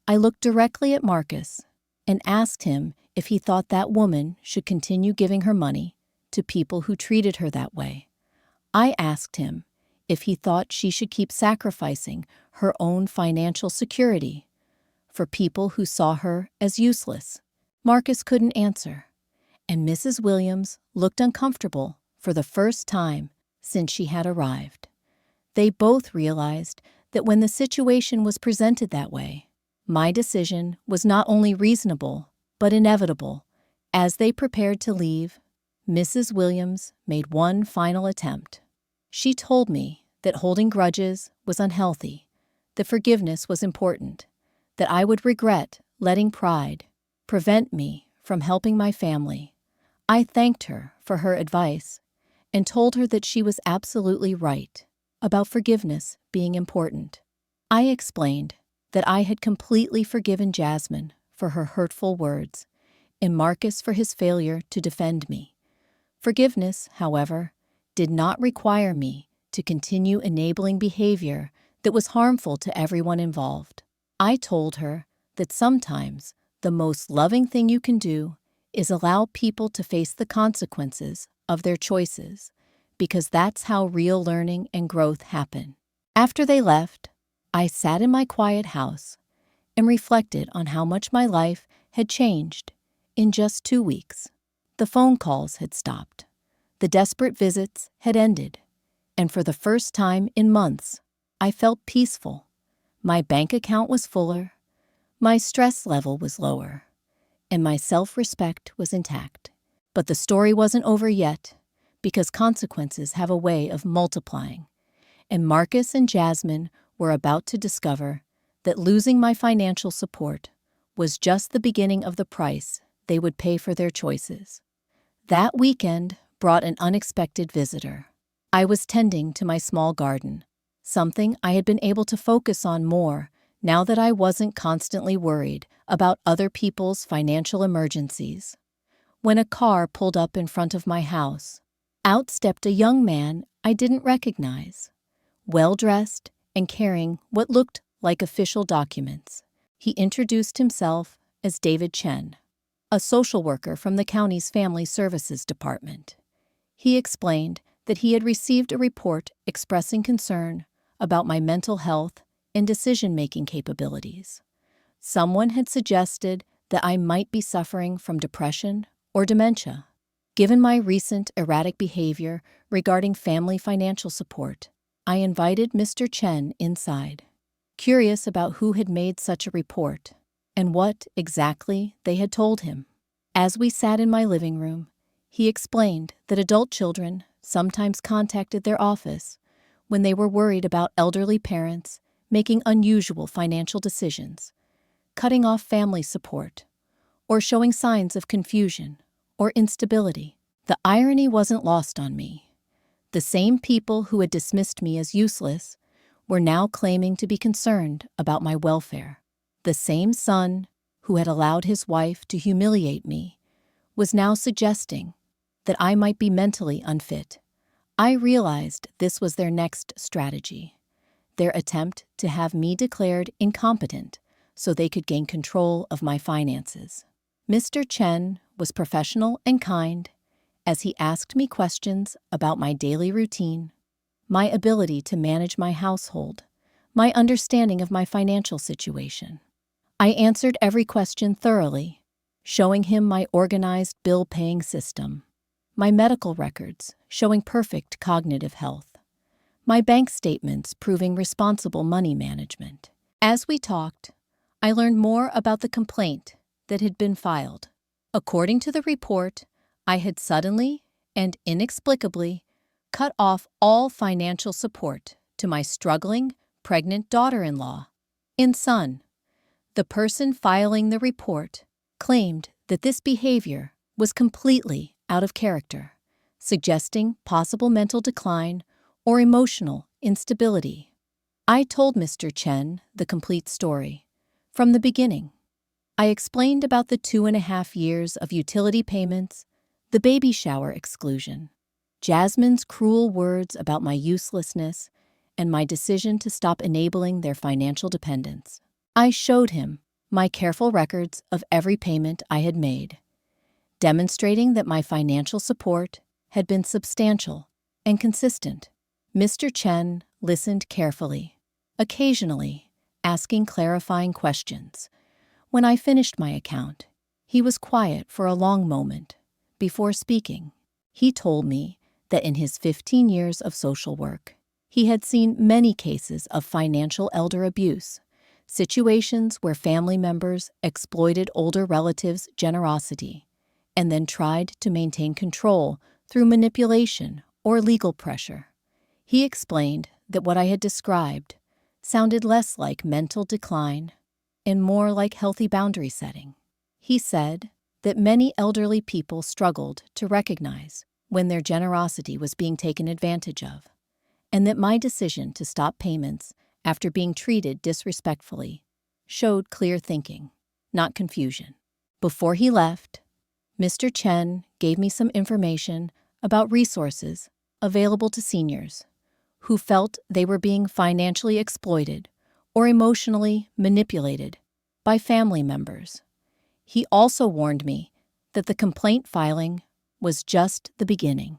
I looked directly at Marcus and asked him if he thought that woman should continue giving her money to people who treated her that way. I asked him if he thought she should keep sacrificing her own financial security for people who saw her as useless. Marcus couldn't answer, and Mrs. Williams looked uncomfortable for the first time since she had arrived. They both realized that when the situation was presented that way, my decision was not only reasonable, but inevitable. As they prepared to leave, Mrs. Williams made one final attempt. She told me that holding grudges was unhealthy, that forgiveness was important, that I would regret letting pride prevent me from helping my family. I thanked her for her advice and told her that she was absolutely right about forgiveness being important. I explained that I had completely forgiven Jasmine for her hurtful words and Marcus for his failure to defend me. Forgiveness, however, did not require me to continue enabling behavior that was harmful to everyone involved. I told her that sometimes the most loving thing you can do is allow people to face the consequences of their choices, because that's how real learning and growth happen. After they left, I sat in my quiet house and reflected on how much my life had changed in just 2 weeks. The phone calls had stopped, the desperate visits had ended, and for the first time in months, I felt peaceful. My bank account was fuller, my stress level was lower, and my self-respect was intact. But the story wasn't over yet, because consequences have a way of multiplying, and Marcus and Jasmine were about to discover that losing my financial support was just the beginning of the price they would pay for their choices. That weekend brought an unexpected visitor. I was tending to my small garden, something I had been able to focus on more now that I wasn't constantly worried about other people's financial emergencies. When a car pulled up in front of my house, out stepped a young man I didn't recognize. Well-dressed and carrying what looked like official documents, he introduced himself as David Chen, a social worker from the county's Family Services Department. He explained that he had received a report expressing concern about my mental health and decision-making capabilities. Someone had suggested that I might be suffering from depression or dementia. Given my recent erratic behavior regarding family financial support, I invited Mr. Chen inside, curious about who had made such a report and what exactly they had told him. As we sat in my living room, he explained that adult children sometimes contacted their office when they were worried about elderly parents making unusual financial decisions, cutting off family support, or showing signs of confusion or instability. The irony wasn't lost on me. The same people who had dismissed me as useless were now claiming to be concerned about my welfare. The same son who had allowed his wife to humiliate me was now suggesting that I might be mentally unfit. I realized this was their next strategy, their attempt to have me declared incompetent so they could gain control of my finances. Mr. Chen was professional and kind as he asked me questions about my daily routine, my ability to manage my household, my understanding of my financial situation. I answered every question thoroughly, showing him my organized bill-paying system, my medical records showing perfect cognitive health, my bank statements proving responsible money management. As we talked, I learned more about the complaint that had been filed. According to the report, I had suddenly and inexplicably cut off all financial support to my struggling, pregnant daughter-in-law. In son, the person filing the report claimed that this behavior was completely out of character, suggesting possible mental decline or emotional instability. I told Mr. Chen the complete story, from the beginning. I explained about the 2.5 years of utility payments, the baby shower exclusion, Jasmine's cruel words about my uselessness, and my decision to stop enabling their financial dependence. I showed him my careful records of every payment I had made, demonstrating that my financial support had been substantial and consistent. Mr. Chen listened carefully, occasionally asking clarifying questions. When I finished my account, he was quiet for a long moment before speaking. He told me that in his 15 years of social work, he had seen many cases of financial elder abuse, situations where family members exploited older relatives' generosity and then tried to maintain control through manipulation or legal pressure. He explained that what I had described sounded less like mental decline and more like healthy boundary setting. He said that many elderly people struggled to recognize when their generosity was being taken advantage of, and that my decision to stop payments after being treated disrespectfully showed clear thinking, not confusion. Before he left, Mr. Chen gave me some information about resources available to seniors who felt they were being financially exploited or emotionally manipulated by family members. He also warned me that the complaint filing was just the beginning,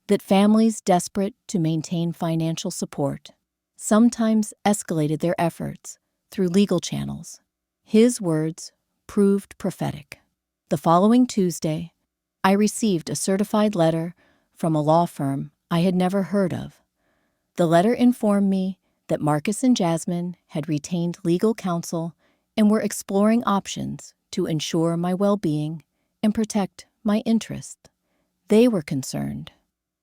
that families desperate to maintain financial support sometimes escalated their efforts through legal channels. His words proved prophetic. The following Tuesday, I received a certified letter from a law firm I had never heard of. The letter informed me that Marcus and Jasmine had retained legal counsel and were exploring options to ensure my well-being and protect my interests. They were concerned,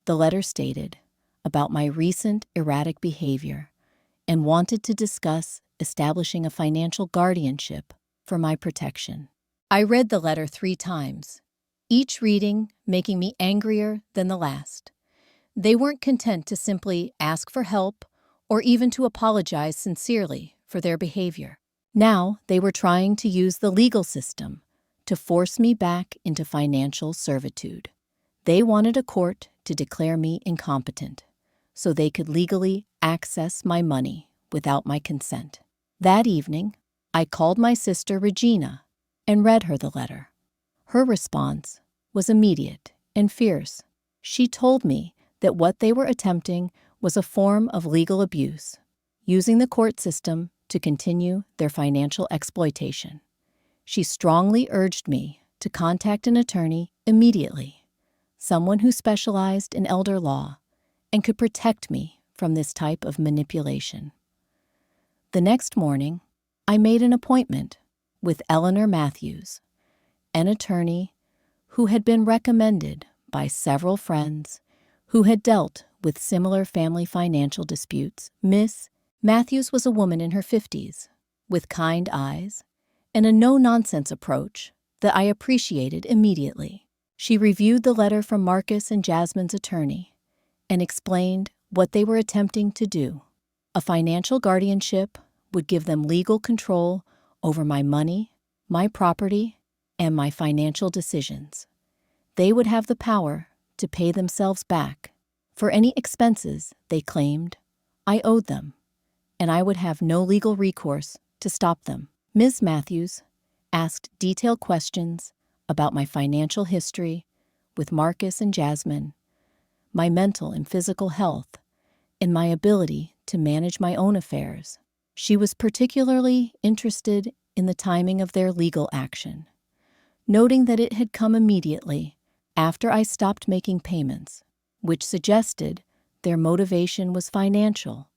the letter stated, about my recent erratic behavior and wanted to discuss establishing a financial guardianship for my protection. I read the letter 3 times, each reading making me angrier than the last. They weren't content to simply ask for help or even to apologize sincerely for their behavior. Now they were trying to use the legal system to force me back into financial servitude. They wanted a court to declare me incompetent so they could legally access my money without my consent. That evening, I called my sister Regina and read her the letter. Her response was immediate and fierce. She told me that what they were attempting was a form of legal abuse, using the court system to continue their financial exploitation. She strongly urged me to contact an attorney immediately, someone who specialized in elder law and could protect me from this type of manipulation. The next morning, I made an appointment with Eleanor Matthews, an attorney who had been recommended by several friends who had dealt with similar family financial disputes. Miss Matthews was a woman in her 50s, with kind eyes and a no-nonsense approach that I appreciated immediately. She reviewed the letter from Marcus and Jasmine's attorney and explained what they were attempting to do. A financial guardianship would give them legal control over my money, my property, and my financial decisions. They would have the power to pay themselves back for any expenses they claimed I owed them, and I would have no legal recourse to stop them. Ms. Matthews asked detailed questions about my financial history with Marcus and Jasmine, my mental and physical health, and my ability to manage my own affairs. She was particularly interested in the timing of their legal action, noting that it had come immediately after I stopped making payments, which suggested their motivation was financial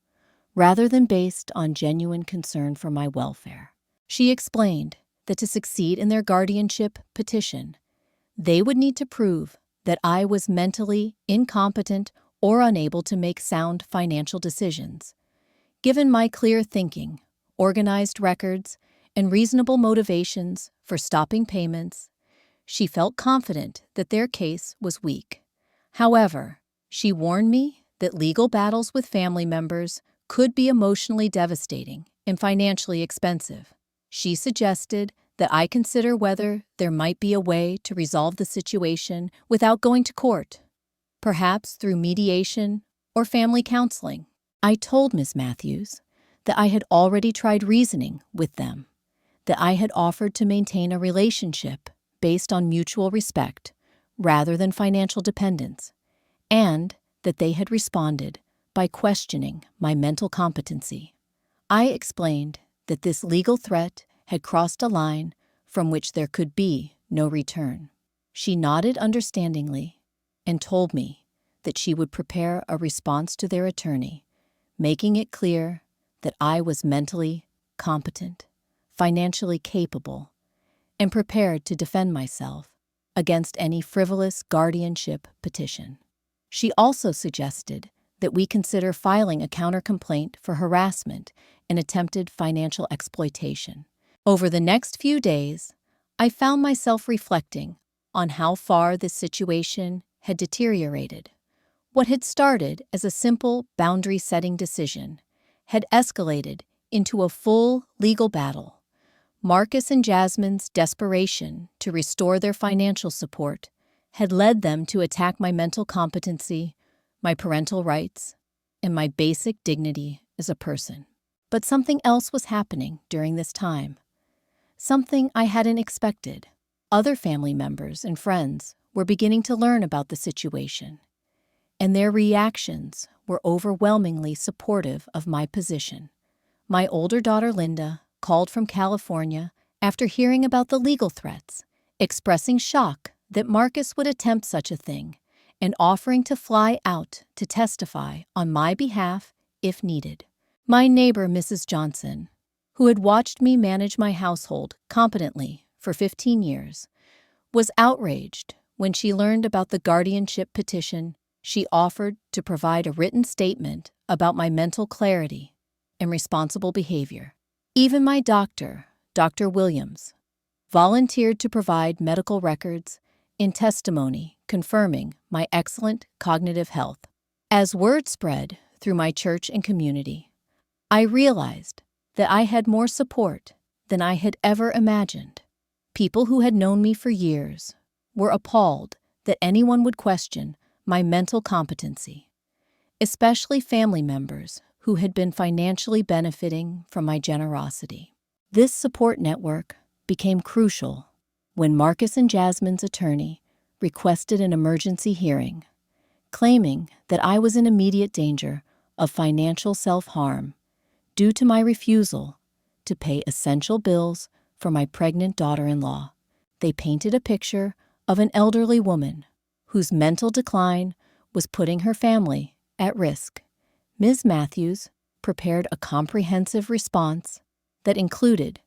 rather than based on genuine concern for my welfare. She explained that to succeed in their guardianship petition, they would need to prove that I was mentally incompetent or unable to make sound financial decisions. Given my clear thinking, organized records, and reasonable motivations for stopping payments, she felt confident that their case was weak. However, she warned me that legal battles with family members could be emotionally devastating and financially expensive. She suggested that I consider whether there might be a way to resolve the situation without going to court, perhaps through mediation or family counseling. I told Ms. Matthews that I had already tried reasoning with them, that I had offered to maintain a relationship based on mutual respect rather than financial dependence, and that they had responded by questioning my mental competency. I explained that this legal threat had crossed a line from which there could be no return. She nodded understandingly and told me that she would prepare a response to their attorney, making it clear that I was mentally competent, financially capable, and prepared to defend myself against any frivolous guardianship petition. She also suggested that we consider filing a countercomplaint for harassment and attempted financial exploitation. Over the next few days, I found myself reflecting on how far this situation had deteriorated. What had started as a simple boundary-setting decision had escalated into a full legal battle. Marcus and Jasmine's desperation to restore their financial support had led them to attack my mental competency, my parental rights, and my basic dignity as a person. But something else was happening during this time. Something I hadn't expected. Other family members and friends were beginning to learn about the situation, and their reactions were overwhelmingly supportive of my position. My older daughter, Linda, called from California after hearing about the legal threats, expressing shock that Marcus would attempt such a thing and offering to fly out to testify on my behalf if needed. My neighbor, Mrs. Johnson, who had watched me manage my household competently for 15 years, was outraged when she learned about the guardianship petition. She offered to provide a written statement about my mental clarity and responsible behavior. Even my doctor, Dr. Williams, volunteered to provide medical records in testimony confirming my excellent cognitive health. As word spread through my church and community, I realized that I had more support than I had ever imagined. People who had known me for years were appalled that anyone would question my mental competency, especially family members who had been financially benefiting from my generosity. This support network became crucial when Marcus and Jasmine's attorney requested an emergency hearing, claiming that I was in immediate danger of financial self-harm due to my refusal to pay essential bills for my pregnant daughter-in-law. They painted a picture of an elderly woman whose mental decline was putting her family at risk. Ms. Matthews prepared a comprehensive response that included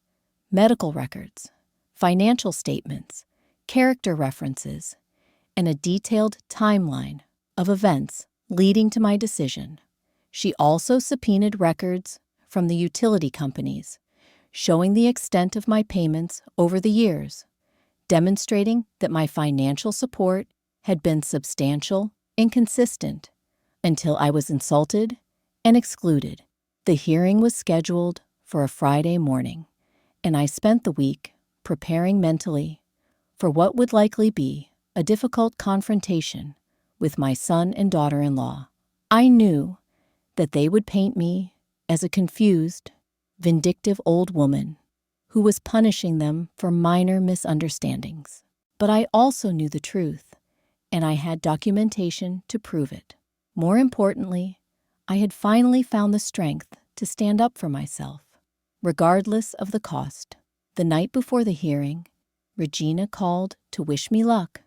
medical records, financial statements, character references, and a detailed timeline of events leading to my decision. She also subpoenaed records from the utility companies, showing the extent of my payments over the years, demonstrating that my financial support had been substantial and consistent until I was insulted and excluded. The hearing was scheduled for a Friday morning, and I spent the week preparing mentally for what would likely be a difficult confrontation with my son and daughter-in-law. I knew that they would paint me as a confused, vindictive old woman who was punishing them for minor misunderstandings. But I also knew the truth, and I had documentation to prove it. More importantly, I had finally found the strength to stand up for myself, regardless of the cost. The night before the hearing, Regina called to wish me luck.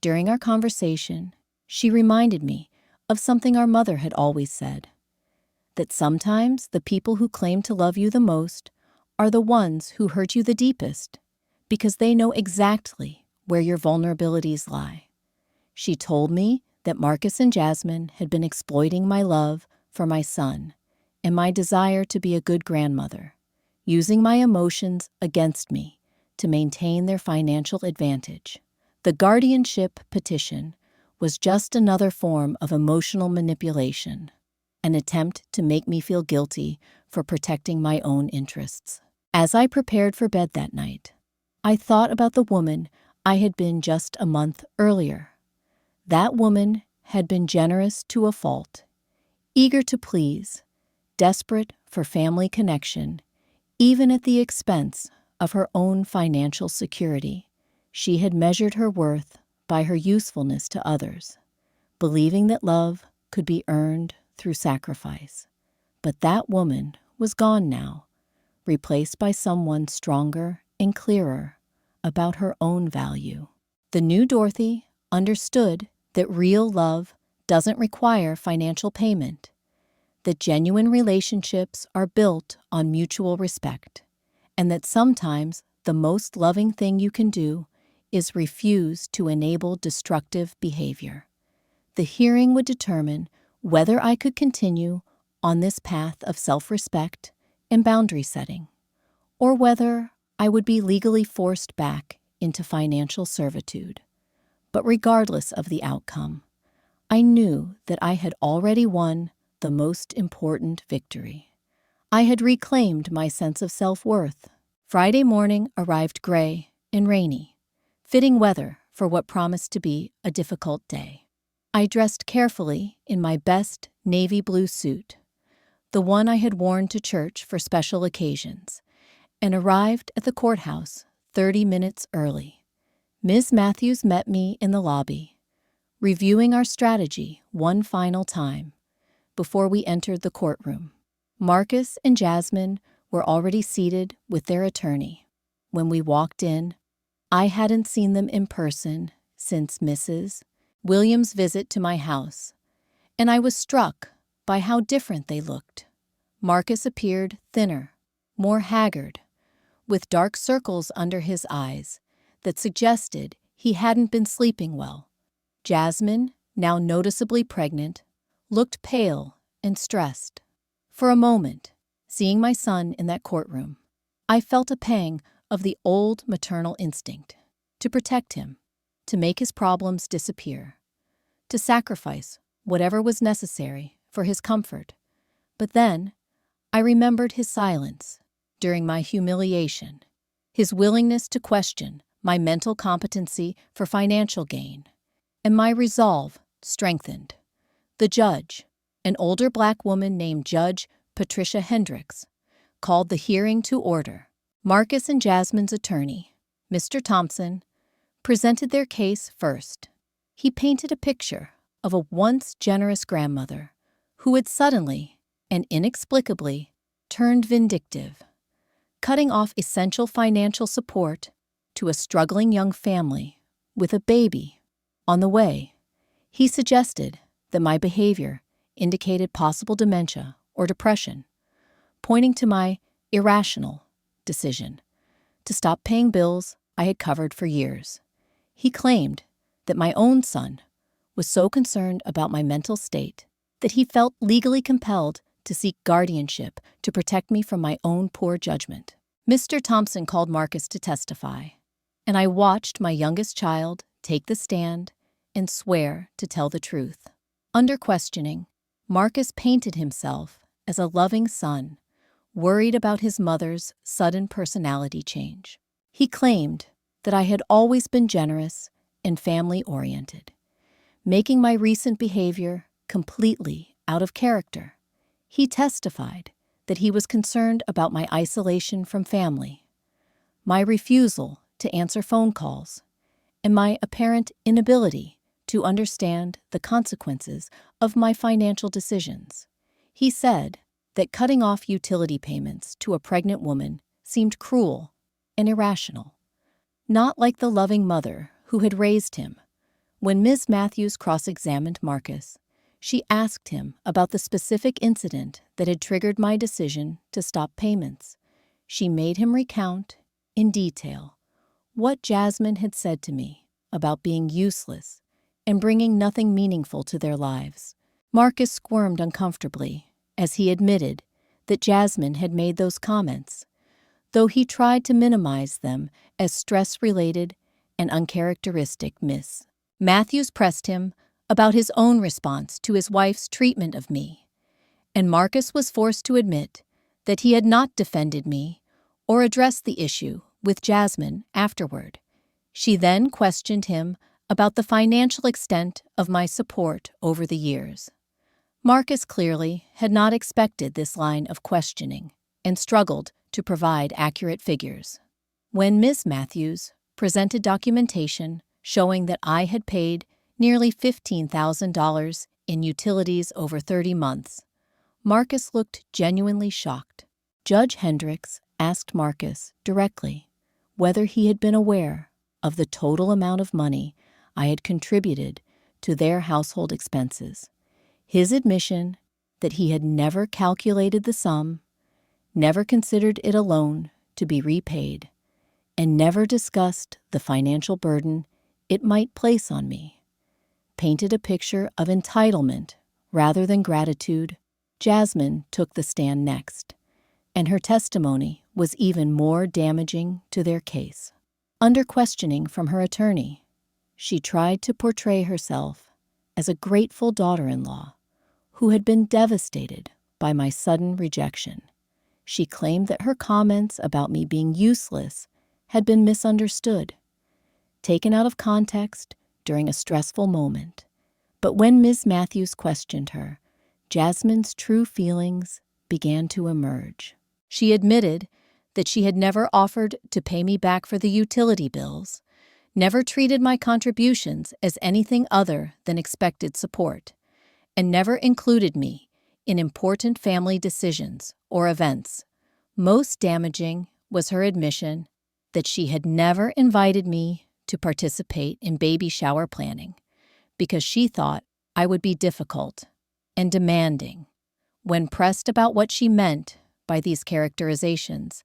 During our conversation, she reminded me of something our mother had always said, that sometimes the people who claim to love you the most are the ones who hurt you the deepest, because they know exactly where your vulnerabilities lie. She told me that Marcus and Jasmine had been exploiting my love for my son and my desire to be a good grandmother, using my emotions against me to maintain their financial advantage. The guardianship petition was just another form of emotional manipulation, an attempt to make me feel guilty for protecting my own interests. As I prepared for bed that night, I thought about the woman I had been just a month earlier. That woman had been generous to a fault, eager to please, desperate for family connection, even at the expense of her own financial security. She had measured her worth by her usefulness to others, believing that love could be earned through sacrifice. But that woman was gone now, replaced by someone stronger and clearer about her own value. The new Dorothy understood that real love doesn't require financial payment, that genuine relationships are built on mutual respect, and that sometimes the most loving thing you can do is refuse to enable destructive behavior. The hearing would determine whether I could continue on this path of self-respect and boundary setting, or whether I would be legally forced back into financial servitude. But regardless of the outcome, I knew that I had already won the most important victory. I had reclaimed my sense of self-worth. Friday morning arrived gray and rainy, fitting weather for what promised to be a difficult day. I dressed carefully in my best navy blue suit, the one I had worn to church for special occasions, and arrived at the courthouse 30 minutes early. Ms. Matthews met me in the lobby, reviewing our strategy one final time before we entered the courtroom. Marcus and Jasmine were already seated with their attorney. When we walked in, I hadn't seen them in person since Mrs. Williams' visit to my house, and I was struck by how different they looked. Marcus appeared thinner, more haggard, with dark circles under his eyes that suggested he hadn't been sleeping well. Jasmine, now noticeably pregnant, looked pale and stressed. For a moment, seeing my son in that courtroom I felt a pang of the old maternal instinct to protect him, to make his problems disappear, to sacrifice whatever was necessary for his comfort. But then I remembered his silence during my humiliation, his willingness to question my mental competency for financial gain, and my resolve strengthened. The judge, an older black woman named Judge Patricia Hendricks, called the hearing to order. Marcus and Jasmine's attorney, Mr. Thompson, presented their case first. He painted a picture of a once generous grandmother who had suddenly and inexplicably turned vindictive, cutting off essential financial support to a struggling young family with a baby on the way. He suggested that my behavior indicated possible dementia or depression, pointing to my irrational decision to stop paying bills I had covered for years. He claimed that my own son was so concerned about my mental state that he felt legally compelled to seek guardianship to protect me from my own poor judgment. Mr. Thompson called Marcus to testify, and I watched my youngest child take the stand and swear to tell the truth. Under questioning, Marcus painted himself as a loving son, worried about his mother's sudden personality change. He claimed that I had always been generous and family-oriented, making my recent behavior completely out of character. He testified that he was concerned about my isolation from family, my refusal to answer phone calls, and my apparent inability to understand the consequences of my financial decisions. He said that cutting off utility payments to a pregnant woman seemed cruel and irrational, not like the loving mother who had raised him. When Ms. Matthews cross-examined Marcus, she asked him about the specific incident that had triggered my decision to stop payments. She made him recount, in detail, what Jasmine had said to me about being useless and bringing nothing meaningful to their lives. Marcus squirmed uncomfortably as he admitted that Jasmine had made those comments, though he tried to minimize them as stress-related and uncharacteristic. Miss Matthews pressed him about his own response to his wife's treatment of me, and Marcus was forced to admit that he had not defended me or addressed the issue with Jasmine afterward. She then questioned him about the financial extent of my support over the years. Marcus clearly had not expected this line of questioning and struggled to provide accurate figures. When Ms. Matthews presented documentation showing that I had paid nearly $15,000 in utilities over 30 months, Marcus looked genuinely shocked. Judge Hendricks asked Marcus directly whether he had been aware of the total amount of money I had contributed to their household expenses. His admission that he had never calculated the sum, never considered it a loan to be repaid, and never discussed the financial burden it might place on me, painted a picture of entitlement rather than gratitude. Jasmine took the stand next, and her testimony was even more damaging to their case. Under questioning from her attorney, she tried to portray herself as a grateful daughter-in-law who had been devastated by my sudden rejection. She claimed that her comments about me being useless had been misunderstood, taken out of context during a stressful moment. But when Ms. Matthews questioned her, Jasmine's true feelings began to emerge. She admitted that she had never offered to pay me back for the utility bills, never treated my contributions as anything other than expected support, and never included me in important family decisions or events. Most damaging was her admission that she had never invited me to participate in baby shower planning because she thought I would be difficult and demanding. When pressed about what she meant by these characterizations,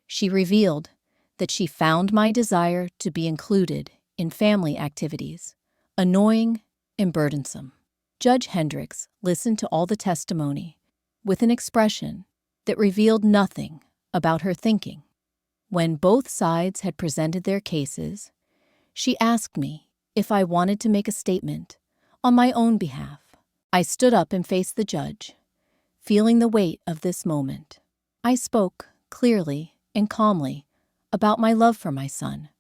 she revealed that she found my desire to be included in family activities annoying and burdensome. Judge Hendricks listened to all the testimony with an expression that revealed nothing about her thinking. When both sides had presented their cases, she asked me if I wanted to make a statement on my own behalf. I stood up and faced the judge, feeling the weight of this moment. I spoke clearly and calmly about my love for my son,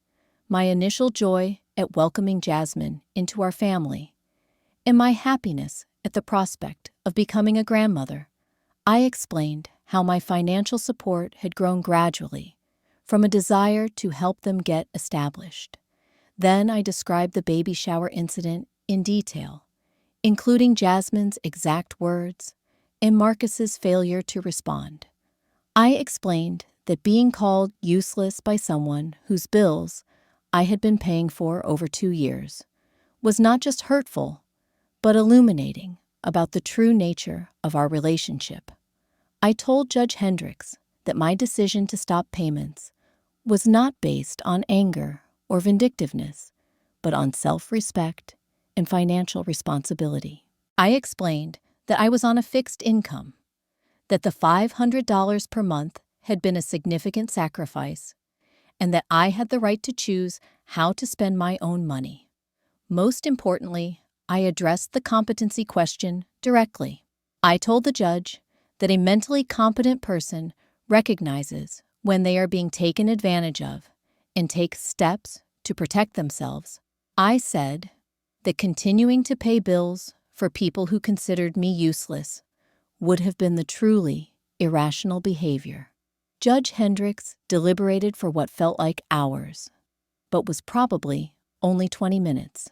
my initial joy at welcoming Jasmine into our family, and my happiness at the prospect of becoming a grandmother. I explained how my financial support had grown gradually from a desire to help them get established. Then I described the baby shower incident in detail, including Jasmine's exact words and Marcus's failure to respond. I explained that being called useless by someone whose bills I had been paying for over 2 years was not just hurtful, but illuminating about the true nature of our relationship. I told Judge Hendricks that my decision to stop payments was not based on anger or vindictiveness, but on self-respect and financial responsibility. I explained that I was on a fixed income, that the $500 per month had been a significant sacrifice, and that I had the right to choose how to spend my own money. Most importantly, I addressed the competency question directly. I told the judge that a mentally competent person recognizes when they are being taken advantage of and takes steps to protect themselves. I said that continuing to pay bills for people who considered me useless would have been the truly irrational behavior. Judge Hendricks deliberated for what felt like hours, but was probably only 20 minutes.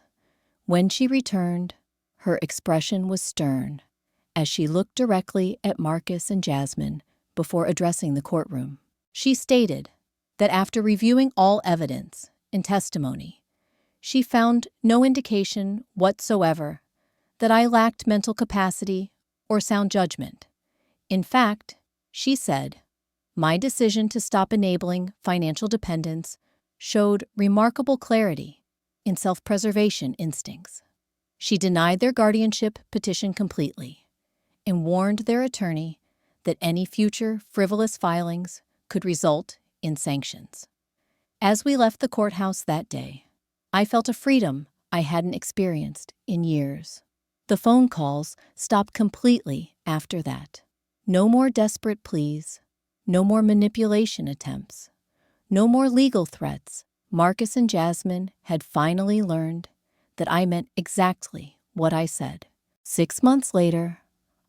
When she returned, her expression was stern as she looked directly at Marcus and Jasmine before addressing the courtroom. She stated that after reviewing all evidence and testimony, she found no indication whatsoever that I lacked mental capacity or sound judgment. In fact, she said, my decision to stop enabling financial dependence showed remarkable clarity in self-preservation instincts. She denied their guardianship petition completely and warned their attorney that any future frivolous filings could result in sanctions. As we left the courthouse that day, I felt a freedom I hadn't experienced in years. The phone calls stopped completely after that. No more desperate pleas, no more manipulation attempts, no more legal threats. Marcus and Jasmine had finally learned that I meant exactly what I said. 6 months later,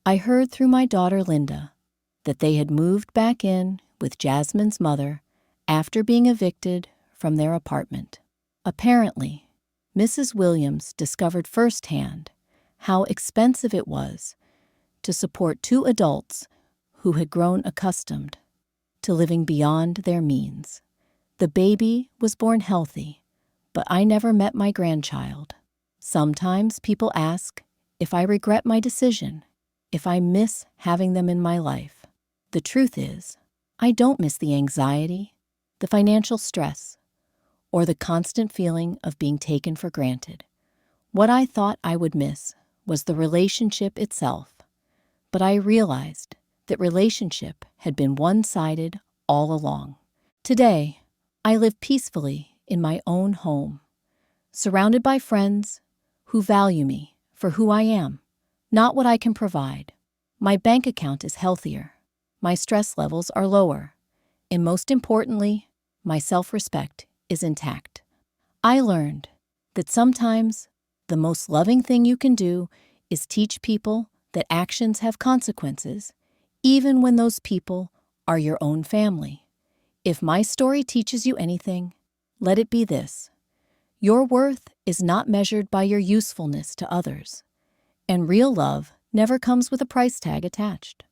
I heard through my daughter Linda that they had moved back in with Jasmine's mother after being evicted from their apartment. Apparently, Mrs. Williams discovered firsthand how expensive it was to support 2 adults who had grown accustomed to living beyond their means. The baby was born healthy, but I never met my grandchild. Sometimes people ask if I regret my decision, if I miss having them in my life. The truth is, I don't miss the anxiety, the financial stress, or the constant feeling of being taken for granted. What I thought I would miss was the relationship itself, but I realized that relationship had been one-sided all along. Today, I live peacefully in my own home, surrounded by friends who value me for who I am, not what I can provide. My bank account is healthier, my stress levels are lower, and most importantly, my self-respect is intact. I learned that sometimes the most loving thing you can do is teach people that actions have consequences, even when those people are your own family. If my story teaches you anything, let it be this: your worth is not measured by your usefulness to others, and real love never comes with a price tag attached.